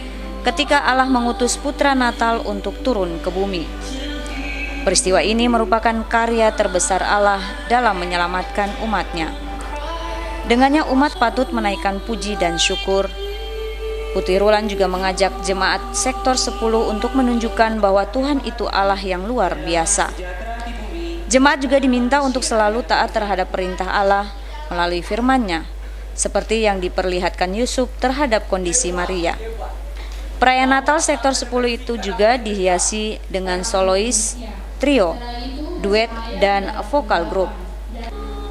E: ketika Allah mengutus Putra Natal untuk turun ke bumi. Peristiwa ini merupakan karya terbesar Allah dalam menyelamatkan umatnya. Dengannya umat patut menaikkan puji dan syukur. Putirulan juga mengajak jemaat sektor 10 untuk menunjukkan bahwa Tuhan itu Allah yang luar biasa. Jemaat juga diminta untuk selalu taat terhadap perintah Allah
R: melalui firman-Nya, seperti yang diperlihatkan Yusuf terhadap kondisi Maria. Perayaan Natal sektor 10 itu juga dihiasi dengan solois, trio, duet, dan vokal grup.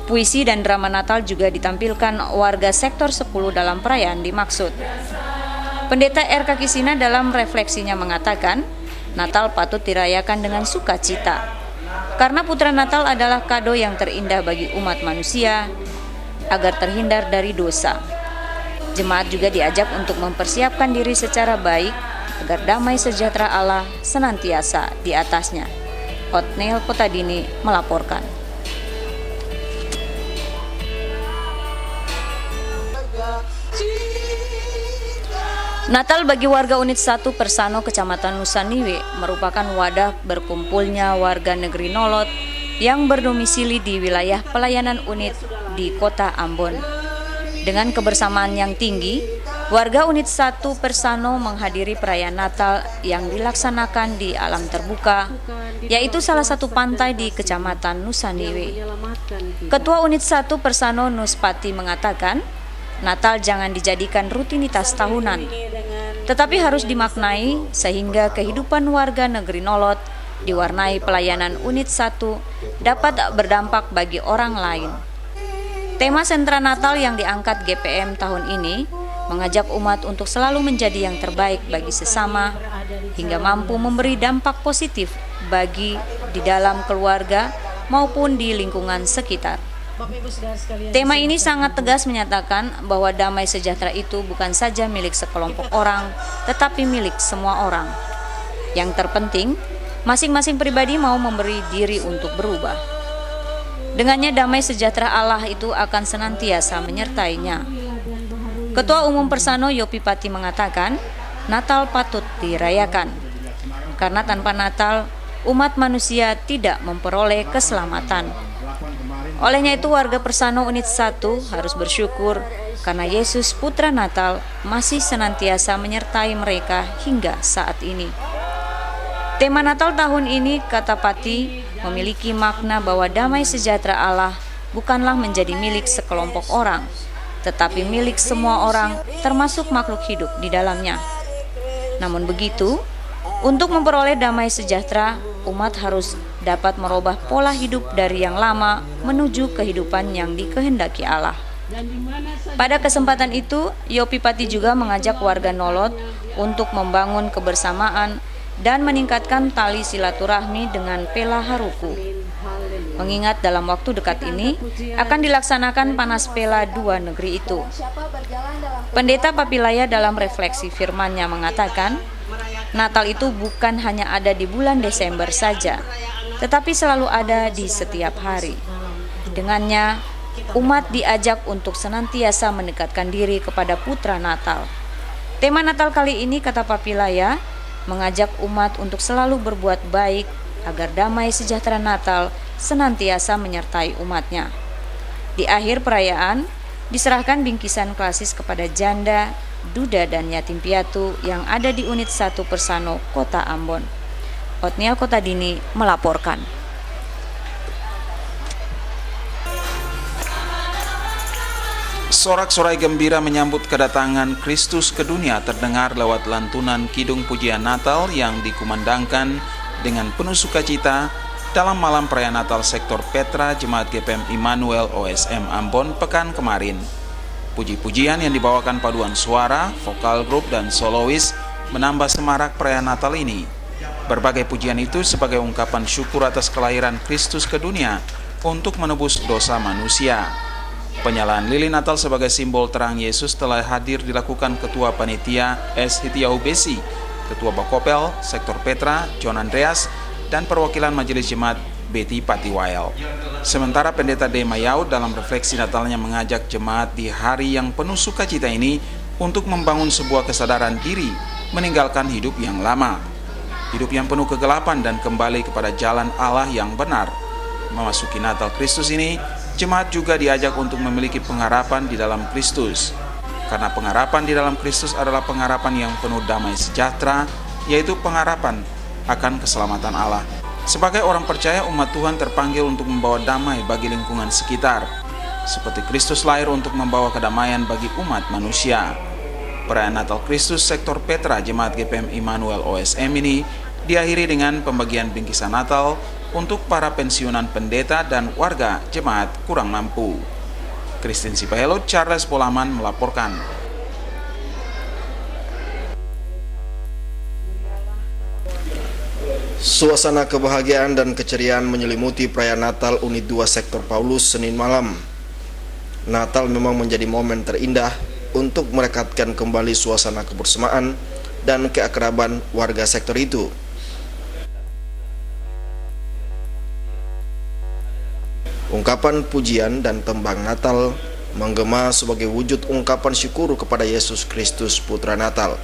R: Puisi dan drama Natal juga ditampilkan warga sektor 10 dalam perayaan dimaksud. Pendeta RK Kisina dalam refleksinya mengatakan, Natal patut dirayakan dengan sukacita, karena Putra Natal adalah kado yang terindah bagi umat manusia, agar terhindar dari dosa. Jemaat juga diajak untuk mempersiapkan diri secara baik, agar damai sejahtera Allah senantiasa di atasnya. Otniel Kotadini melaporkan. Natal bagi warga unit 1 Persano Kecamatan Nusaniwe merupakan wadah berkumpulnya warga negeri Nolot yang berdomisili di wilayah pelayanan unit di Kota Ambon. Dengan kebersamaan yang tinggi, warga unit 1 Persano menghadiri perayaan Natal yang dilaksanakan di alam terbuka, yaitu salah satu pantai di Kecamatan Nusaniwe. Ketua unit 1 Persano Nuspati mengatakan, Natal jangan dijadikan rutinitas tahunan, tetapi harus dimaknai sehingga kehidupan warga negeri Nolot diwarnai pelayanan unit 1 dapat berdampak bagi orang lain. Tema sentra Natal yang diangkat GPM tahun ini mengajak umat untuk selalu menjadi yang terbaik bagi sesama hingga mampu memberi dampak positif bagi di dalam keluarga maupun di lingkungan sekitar. Tema ini sangat tegas menyatakan bahwa damai sejahtera itu bukan saja milik sekelompok orang, tetapi milik semua orang. Yang terpenting, masing-masing pribadi mau memberi diri untuk berubah. Dengannya damai sejahtera Allah itu akan senantiasa menyertainya. Ketua Umum Persano Yopi Pati mengatakan, Natal patut dirayakan. Karena tanpa Natal, umat manusia tidak memperoleh keselamatan. Olehnya itu warga Persano unit 1 harus bersyukur karena Yesus Putra Natal masih senantiasa menyertai mereka hingga saat ini. Tema Natal tahun ini, kata Pati, memiliki makna bahwa damai sejahtera Allah bukanlah menjadi milik sekelompok orang, tetapi milik semua orang termasuk makhluk hidup di dalamnya. Namun begitu, untuk memperoleh damai sejahtera, umat harus dapat merubah pola hidup dari yang lama menuju kehidupan yang dikehendaki Allah. Pada kesempatan itu, Yopi Pati juga mengajak warga Nolot untuk membangun kebersamaan dan meningkatkan tali silaturahmi dengan Pela Haruku. Mengingat dalam waktu dekat ini akan dilaksanakan panas Pela dua negeri itu. Pendeta Papilaya dalam refleksi firman-Nya mengatakan, Natal itu bukan hanya ada di bulan Desember saja, tetapi selalu ada di setiap hari. Dengannya, umat diajak untuk senantiasa mendekatkan diri kepada Putra Natal. Tema Natal kali ini, kata Papilaya, mengajak umat untuk selalu berbuat baik agar damai sejahtera Natal senantiasa menyertai umatnya. Di akhir perayaan, diserahkan bingkisan klasis kepada janda, duda, dan yatim piatu yang ada di unit 1 Persano, Kota Ambon. Otniel Kotadini melaporkan.
P: Sorak-sorai gembira menyambut kedatangan Kristus ke dunia terdengar lewat lantunan kidung pujian Natal yang dikumandangkan dengan penuh sukacita dalam malam perayaan Natal sektor Petra Jemaat GPM Immanuel OSM Ambon pekan kemarin. Puji-pujian yang dibawakan paduan suara, vokal grup, dan solois menambah semarak perayaan Natal ini. Berbagai pujian itu sebagai ungkapan syukur atas kelahiran Kristus ke dunia untuk menebus dosa manusia. Penyalaan lilin Natal sebagai simbol terang Yesus telah hadir dilakukan Ketua Panitia S. Hitiahu Besi, Ketua Bakopel, Sektor Petra, John Andreas, dan perwakilan Majelis Jemaat Betty Patiwael. Sementara Pendeta D. Mayaud dalam refleksi Natalnya mengajak jemaat di hari yang penuh sukacita ini untuk membangun sebuah kesadaran diri, meninggalkan hidup yang lama, hidup yang penuh kegelapan, dan kembali kepada jalan Allah yang benar. Memasuki Natal Kristus ini, jemaat juga diajak untuk memiliki pengharapan di dalam Kristus. Karena pengharapan di dalam Kristus adalah pengharapan yang penuh damai sejahtera, yaitu pengharapan akan keselamatan Allah. Sebagai orang percaya, umat Tuhan terpanggil untuk membawa damai bagi lingkungan sekitar. seperti Kristus lahir untuk membawa kedamaian bagi umat manusia. Perayaan Natal Kristus sektor Petra Jemaat GPM Immanuel OSM ini diakhiri dengan pembagian bingkisan Natal untuk para pensiunan pendeta dan warga jemaat kurang mampu. Christine Sipahelo, Charles Polaman melaporkan.
S: Suasana kebahagiaan dan keceriaan menyelimuti perayaan Natal Unit 2 Sektor Paulus Senin malam. Natal memang menjadi momen terindah untuk merekatkan kembali suasana kebersamaan dan keakraban warga sektor itu. Ungkapan pujian dan tembang Natal menggema sebagai wujud ungkapan syukur kepada Yesus Kristus Putra Natal.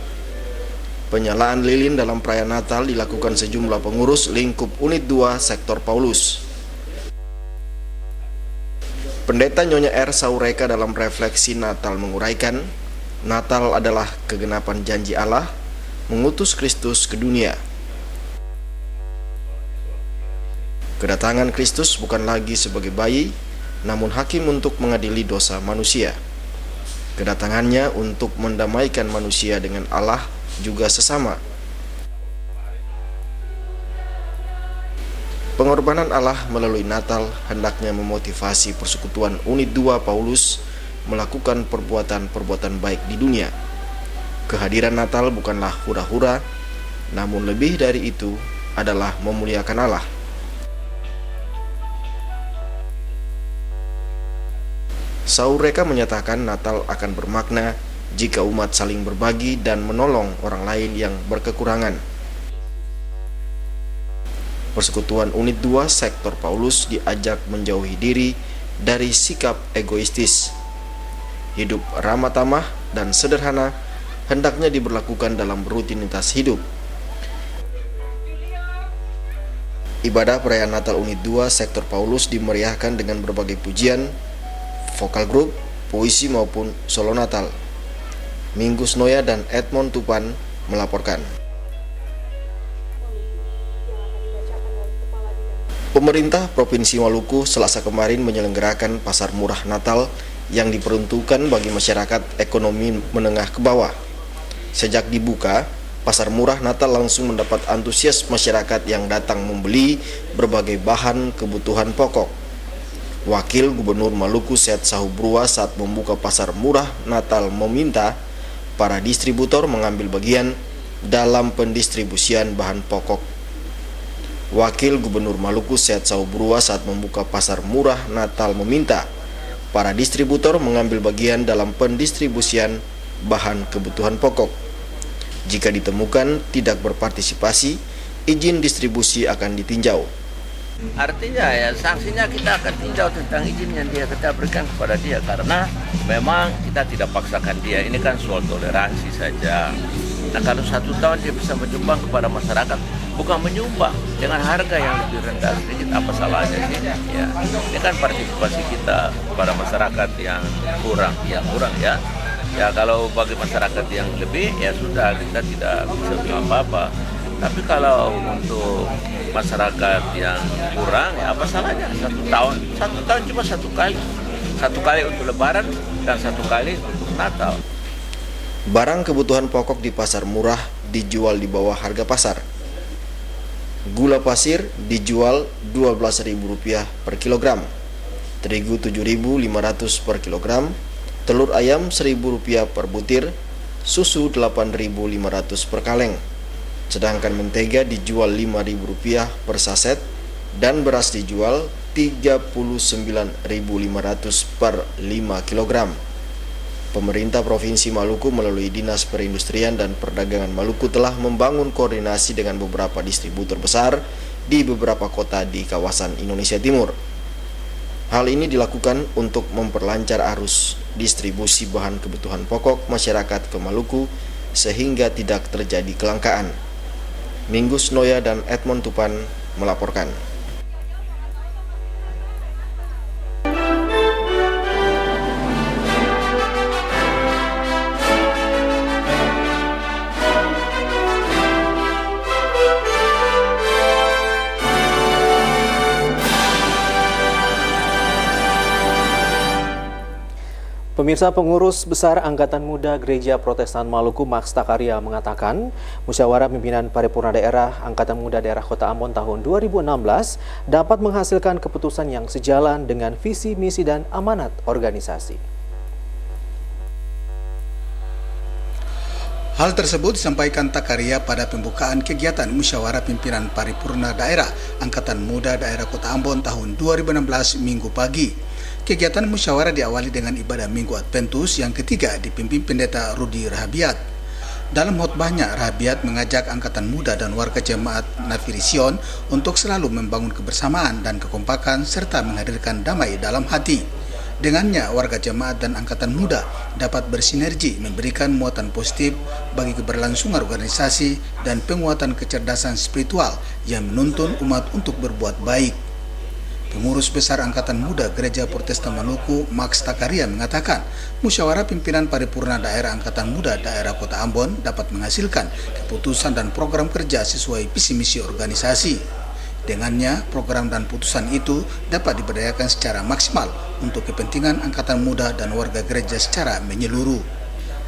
S: Penyalaan lilin dalam perayaan Natal dilakukan sejumlah pengurus lingkup Unit 2 Sektor Paulus. Pendeta Nyonya R. Saureka dalam refleksi Natal menguraikan, Natal adalah kegenapan janji Allah mengutus Kristus ke dunia. Kedatangan Kristus bukan lagi sebagai bayi, namun hakim untuk mengadili dosa manusia. Kedatangannya untuk mendamaikan manusia dengan Allah juga sesama. Pengorbanan Allah melalui Natal hendaknya memotivasi persekutuan Unit 2 Paulus melakukan perbuatan-perbuatan baik di dunia. Kehadiran Natal bukanlah hura-hura, namun lebih dari itu adalah memuliakan Allah. Saureka menyatakan Natal akan bermakna jika umat saling berbagi dan menolong orang lain yang berkekurangan. Persekutuan Unit 2 Sektor Paulus diajak menjauhi diri dari sikap egoistis. Hidup ramah tamah dan sederhana hendaknya diberlakukan dalam rutinitas hidup. Ibadah perayaan Natal Unit 2 Sektor Paulus dimeriahkan dengan berbagai pujian, vokal grup, puisi maupun solo Natal. Minggus Noya dan Edmond Tupan melaporkan. Pemerintah Provinsi Maluku Selasa kemarin menyelenggarakan pasar murah Natal yang diperuntukkan bagi masyarakat ekonomi menengah ke bawah. Sejak dibuka, pasar murah Natal langsung mendapat antusias masyarakat yang datang membeli berbagai bahan kebutuhan pokok. Wakil Gubernur Maluku Syed Sahubrua saat membuka pasar murah Natal meminta para distributor mengambil bagian dalam pendistribusian bahan pokok. Wakil Gubernur Maluku Syed Sahubrua saat membuka pasar murah Natal meminta para distributor mengambil bagian dalam pendistribusian bahan kebutuhan pokok. Jika ditemukan tidak berpartisipasi, izin distribusi akan ditinjau.
T: Artinya ya sanksinya kita akan tinjau tentang izin yang kita berikan kepada dia, karena memang kita tidak paksakan dia. Ini kan soal toleransi saja. Nah, kalau 1 tahun dia bisa menyumbang kepada masyarakat, bukan menyumbang dengan harga yang lebih rendah sedikit, apa salahnya sih? Ya, ini kan partisipasi kita kepada masyarakat yang kurang ya. Ya kalau bagi masyarakat yang lebih ya sudah, kita tidak bisa bilang apa-apa. Tapi kalau untuk masyarakat yang kurang ya apa salahnya? 1 tahun cuma 1 kali. 1 kali untuk Lebaran dan 1 kali untuk Natal.
S: Barang kebutuhan pokok di pasar murah dijual di bawah harga pasar. Gula pasir dijual Rp12.000 per kilogram, terigu Rp7.500 per kilogram, telur ayam Rp1.000 per butir, susu Rp8.500 per kaleng. Sedangkan mentega dijual Rp5.000 per saset dan beras dijual Rp39.500 per 5 kilogram. Pemerintah Provinsi Maluku melalui Dinas Perindustrian dan Perdagangan Maluku telah membangun koordinasi dengan beberapa distributor besar di beberapa kota di kawasan Indonesia Timur. Hal ini dilakukan untuk memperlancar arus distribusi bahan kebutuhan pokok masyarakat ke Maluku sehingga tidak terjadi kelangkaan. Minggus Noya dan Edmond Tupan melaporkan.
A: Pemirsa, Pengurus Besar Angkatan Muda Gereja Protestan Maluku Max Takaria mengatakan musyawarah pimpinan paripurna daerah Angkatan Muda Daerah Kota Ambon tahun 2016 dapat menghasilkan keputusan yang sejalan dengan visi, misi, dan amanat organisasi.
C: Hal tersebut disampaikan Takaria pada pembukaan kegiatan musyawarah pimpinan paripurna daerah Angkatan Muda Daerah Kota Ambon tahun 2016 Minggu pagi. Kegiatan musyawarah diawali dengan ibadah Minggu Adventus yang ketiga dipimpin Pendeta Rudi Rahabiat. Dalam khotbahnya, Rahabiat mengajak angkatan muda dan warga jemaat Nafirision untuk selalu membangun kebersamaan dan kekompakan serta menghadirkan damai dalam hati. Dengannya, warga jemaat dan angkatan muda dapat bersinergi memberikan muatan positif bagi keberlangsungan organisasi dan penguatan kecerdasan spiritual yang menuntun umat untuk berbuat baik. Pengurus Besar Angkatan Muda Gereja Protestan Maluku Max Takaria mengatakan musyawarah pimpinan paripurna daerah Angkatan Muda Daerah Kota Ambon dapat menghasilkan keputusan dan program kerja sesuai visi misi organisasi. Dengannya, program dan putusan itu dapat diberdayakan secara maksimal untuk kepentingan Angkatan Muda dan warga gereja secara menyeluruh.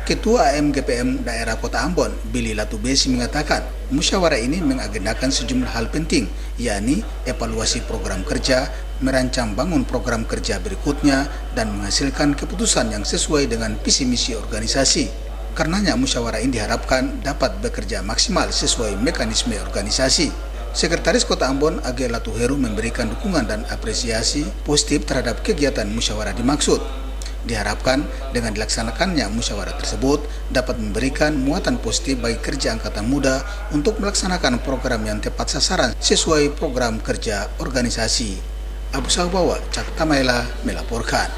C: Ketua AMGPM Daerah Kota Ambon, Billy Latubesi mengatakan, musyawarah ini mengagendakan sejumlah hal penting, yakni evaluasi program kerja, merancang bangun program kerja berikutnya, dan menghasilkan keputusan yang sesuai dengan visi misi organisasi. Karenanya musyawarah ini diharapkan dapat bekerja maksimal sesuai mekanisme organisasi. Sekretaris Kota Ambon, Age Latuheru, memberikan dukungan dan apresiasi positif terhadap kegiatan musyawarah dimaksud. Diharapkan dengan dilaksanakannya musyawarah tersebut dapat memberikan muatan positif bagi kerja angkatan muda untuk melaksanakan program yang tepat sasaran sesuai program kerja organisasi. Abu Sahbawa, Cak Tamaila melaporkan.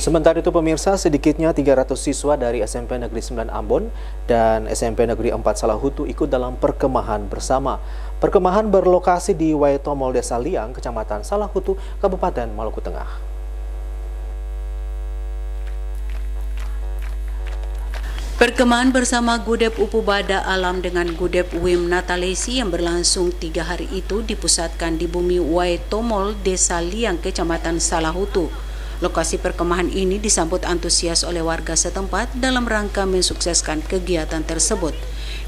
A: Sementara itu pemirsa, sedikitnya 300 siswa dari SMP Negeri 9 Ambon dan SMP Negeri 4 Salahutu ikut dalam perkemahan bersama. Perkemahan berlokasi di Waitomol Desa Liang, Kecamatan Salahutu, Kabupaten Maluku Tengah.
E: Perkemahan bersama Gudep Upu Bada Alam dengan Gudep Wim Natalesi yang berlangsung 3 hari itu dipusatkan di bumi Waitomol Desa Liang, Kecamatan Salahutu. Lokasi perkemahan ini disambut antusias oleh warga setempat dalam rangka mensukseskan kegiatan tersebut.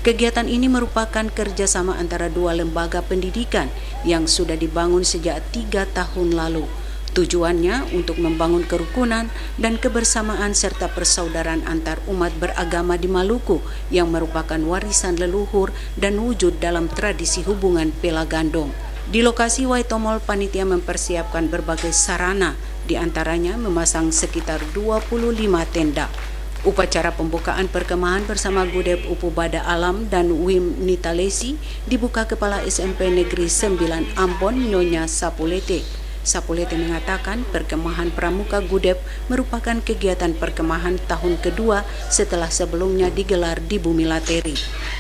E: Kegiatan ini merupakan kerjasama antara dua lembaga pendidikan yang sudah dibangun sejak 3 tahun lalu. Tujuannya untuk membangun kerukunan dan kebersamaan serta persaudaraan antar umat beragama di Maluku yang merupakan warisan leluhur dan wujud dalam tradisi hubungan Pelagandong. Di lokasi Waitomol, panitia mempersiapkan berbagai sarana, di antaranya memasang sekitar 25 tenda. Upacara pembukaan perkemahan bersama Gudep Upu Bada Alam dan Wim Nitalesi dibuka Kepala SMP Negeri 9 Ambon, Nyonya Sapulete. Sapulete mengatakan perkemahan Pramuka Gudep merupakan kegiatan perkemahan tahun kedua setelah sebelumnya digelar di Bumi Lateri.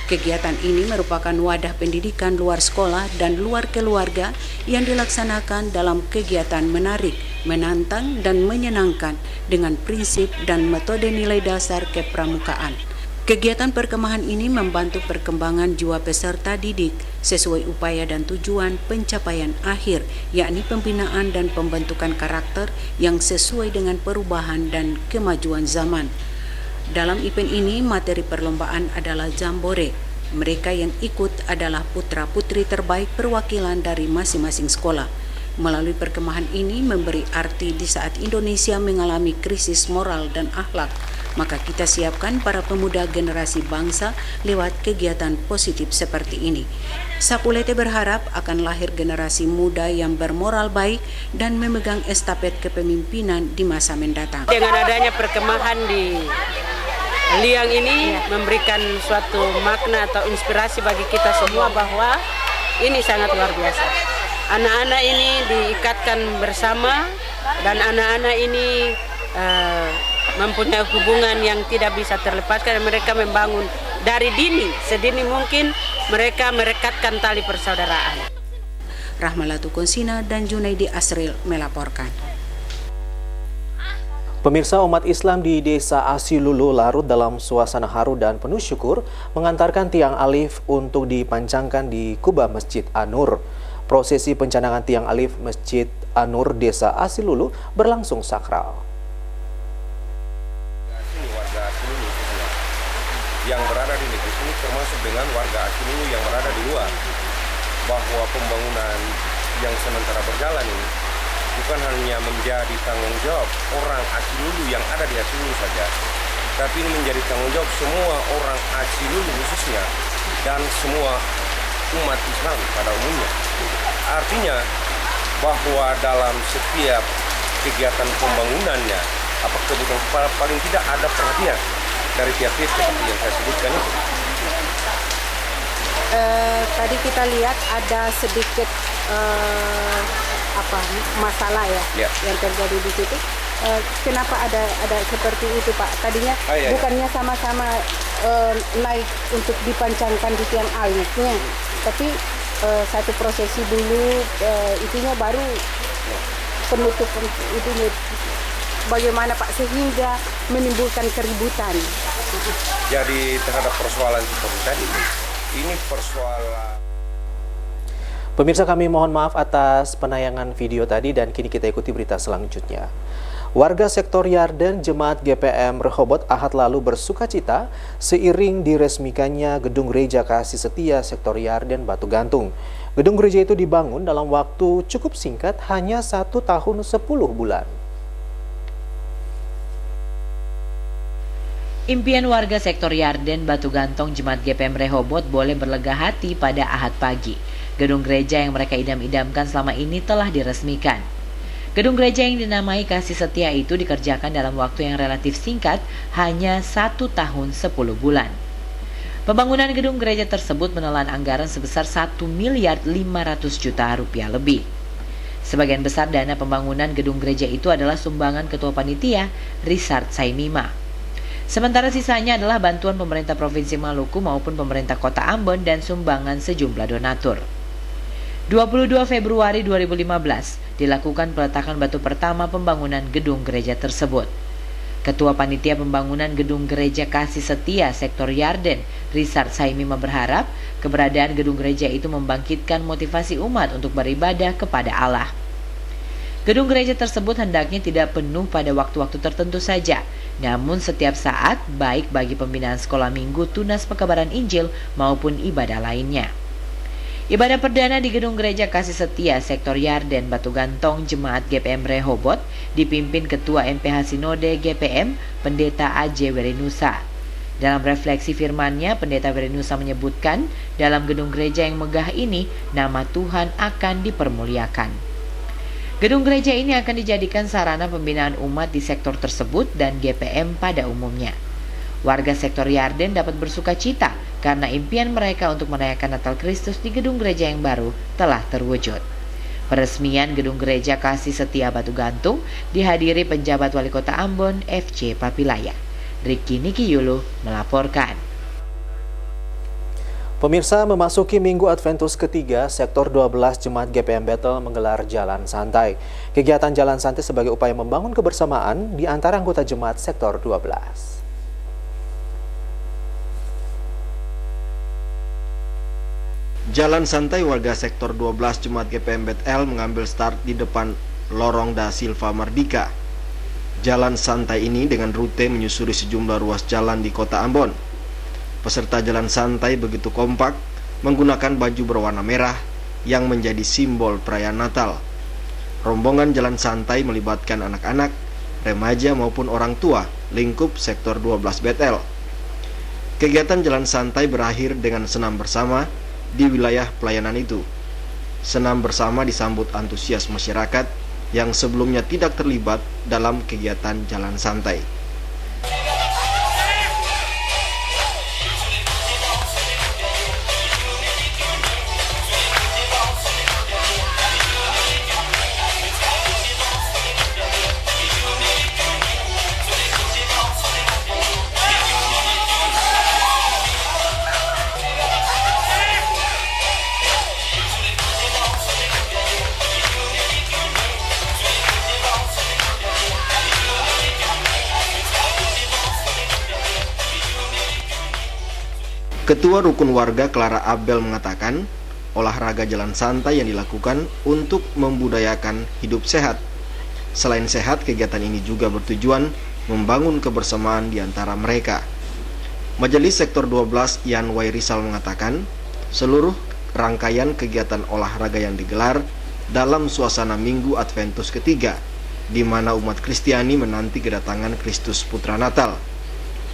E: Kegiatan ini merupakan wadah pendidikan luar sekolah dan luar keluarga yang dilaksanakan dalam kegiatan menarik, menantang, dan menyenangkan dengan prinsip dan metode nilai dasar kepramukaan. Kegiatan perkemahan ini membantu perkembangan jiwa peserta didik sesuai upaya dan tujuan pencapaian akhir, yakni pembinaan dan pembentukan karakter yang sesuai dengan perubahan dan kemajuan zaman. Dalam event ini, materi perlombaan adalah jambore. Mereka yang ikut adalah putra-putri terbaik perwakilan dari masing-masing sekolah. Melalui perkemahan ini memberi arti di saat Indonesia mengalami krisis moral dan akhlak, maka kita siapkan para pemuda generasi bangsa lewat kegiatan positif seperti ini. Sapulete berharap akan lahir generasi muda yang bermoral baik dan memegang estafet kepemimpinan di masa mendatang.
U: Dengan adanya perkemahan di Liang ini memberikan suatu makna atau inspirasi bagi kita semua bahwa ini sangat luar biasa. Anak-anak ini diikatkan bersama dan anak-anak ini mempunyai hubungan yang tidak bisa terlepaskan. Mereka membangun dari dini, sedini mungkin mereka merekatkan tali persaudaraan.
E: Rahmalatu Konsina dan Junaidi Asril melaporkan.
A: Pemirsa, umat Islam di Desa Asilulu larut dalam suasana haru dan penuh syukur mengantarkan tiang alif untuk dipancangkan di kubah Masjid An-Nur. prosesi pencanangan tiang alif Masjid An-Nur Desa Asilulu berlangsung sakral.
D: Warga Asilulu yang berada di negeri ini termasuk dengan warga Asilulu yang berada di luar, bahwa pembangunan yang sementara berjalan ini bukan hanya menjadi tanggung jawab orang Asilulu yang ada di Asilulu saja, tapi ini menjadi tanggung jawab semua orang Asilulu khususnya dan semua umat Islam pada umumnya. Artinya bahwa dalam setiap kegiatan pembangunannya, apa kebutuhan paling tidak ada perhatian dari pihak-pihak seperti yang saya sebutkan itu.
U: Tadi kita lihat ada sedikit masalah ya yang terjadi di situ. Kenapa ada seperti itu, Pak? Tadinya bukannya sama-sama naik untuk dipancangkan di tiang alifnya, tapi satu prosesi dulu, itunya baru penutupan itu. Bagaimana Pak sehingga menimbulkan keributan?
D: Jadi terhadap persoalan seperti tadi, ini persoalan.
A: Pemirsa, kami mohon maaf atas penayangan video tadi dan kini kita ikuti berita selanjutnya. Warga sektor Yarden Jemaat GPM Rehoboth Ahad lalu bersukacita seiring diresmikannya Gedung Gereja Kasih Setia sektor Yarden Batu Gantung. Gedung gereja itu dibangun dalam waktu cukup singkat, hanya 1 tahun 10 bulan.
O: Impian warga sektor Yarden Batu Gantung Jemaat GPM Rehoboth boleh berlega hati pada Ahad pagi. Gedung gereja yang mereka idam-idamkan selama ini telah diresmikan. Gedung gereja yang dinamai Kasih Setia itu dikerjakan dalam waktu yang relatif singkat, hanya 1 tahun 10 bulan. Pembangunan gedung gereja tersebut menelan anggaran sebesar 1,5 miliar rupiah lebih. Sebagian besar dana pembangunan gedung gereja itu adalah sumbangan Ketua Panitia, Richard Saimima. Sementara sisanya adalah bantuan pemerintah Provinsi Maluku maupun pemerintah Kota Ambon dan sumbangan sejumlah donatur. 22 Februari 2015 dilakukan peletakan batu pertama pembangunan gedung gereja tersebut. Ketua Panitia Pembangunan Gedung Gereja Kasih Setia sektor Yarden, Richard Saimima, berharap keberadaan gedung gereja itu membangkitkan motivasi umat untuk beribadah kepada Allah. Gedung gereja tersebut hendaknya tidak penuh pada waktu-waktu tertentu saja, namun setiap saat, baik bagi pembinaan sekolah minggu, tunas pekabaran Injil, maupun ibadah lainnya. Ibadah perdana di Gedung Gereja Kasih Setia sektor Yarden Batu Gantung Jemaat GPM Rehoboth dipimpin Ketua MPH Sinode GPM, Pendeta A.J. Werinusa. Dalam refleksi firman-Nya, Pendeta Werinusa menyebutkan, dalam gedung gereja yang megah ini, nama Tuhan akan dipermuliakan. Gedung gereja ini akan dijadikan sarana pembinaan umat di sektor tersebut dan GPM pada umumnya. Warga sektor Yarden dapat bersuka cita karena impian mereka untuk merayakan Natal Kristus di gedung gereja yang baru telah terwujud. Peresmian Gedung Gereja Kasih Setia Batu Gantung dihadiri penjabat Wali Kota Ambon, FC Papilaya. Ricky Nikiyulu melaporkan.
A: Pemirsa, memasuki Minggu Adventus ketiga, sektor 12 Jemaat GPM Bethel menggelar Jalan Santai. Kegiatan Jalan Santai sebagai upaya membangun kebersamaan di antara anggota jemaat sektor 12.
S: Jalan santai warga sektor 12 Jemaat GPM Bethel mengambil start di depan Lorong Da Silva Mardika. Jalan santai ini dengan rute menyusuri sejumlah ruas jalan di Kota Ambon. Peserta jalan santai begitu kompak menggunakan baju berwarna merah yang menjadi simbol perayaan Natal. Rombongan jalan santai melibatkan anak-anak, remaja maupun orang tua lingkup sektor 12 Bethel. Kegiatan jalan santai berakhir dengan senam bersama di wilayah pelayanan itu. Senam bersama disambut antusias masyarakat yang sebelumnya tidak terlibat dalam kegiatan jalan santai. Ketua Rukun Warga Clara Abel mengatakan, olahraga jalan santai yang dilakukan untuk membudayakan hidup sehat. Selain sehat, kegiatan ini juga bertujuan membangun kebersamaan di antara mereka. Majelis Sektor 12 Yan Wairisal mengatakan, seluruh rangkaian kegiatan olahraga yang digelar dalam suasana Minggu Adventus ketiga, di mana umat Kristiani menanti kedatangan Kristus Putra Natal.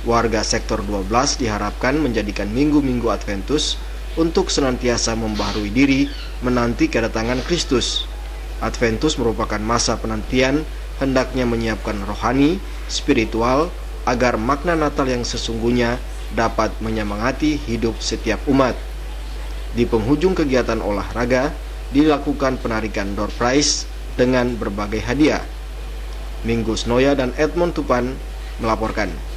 S: Warga Sektor 12 diharapkan menjadikan Minggu-Minggu Adventus untuk senantiasa membaharui diri menanti kedatangan Kristus. Adventus merupakan masa penantian hendaknya menyiapkan rohani, spiritual, agar makna Natal yang sesungguhnya dapat menyemangati hidup setiap umat. Di penghujung kegiatan olahraga, dilakukan penarikan door prize dengan berbagai hadiah. Minggu Snoya dan Edmond Tupan melaporkan.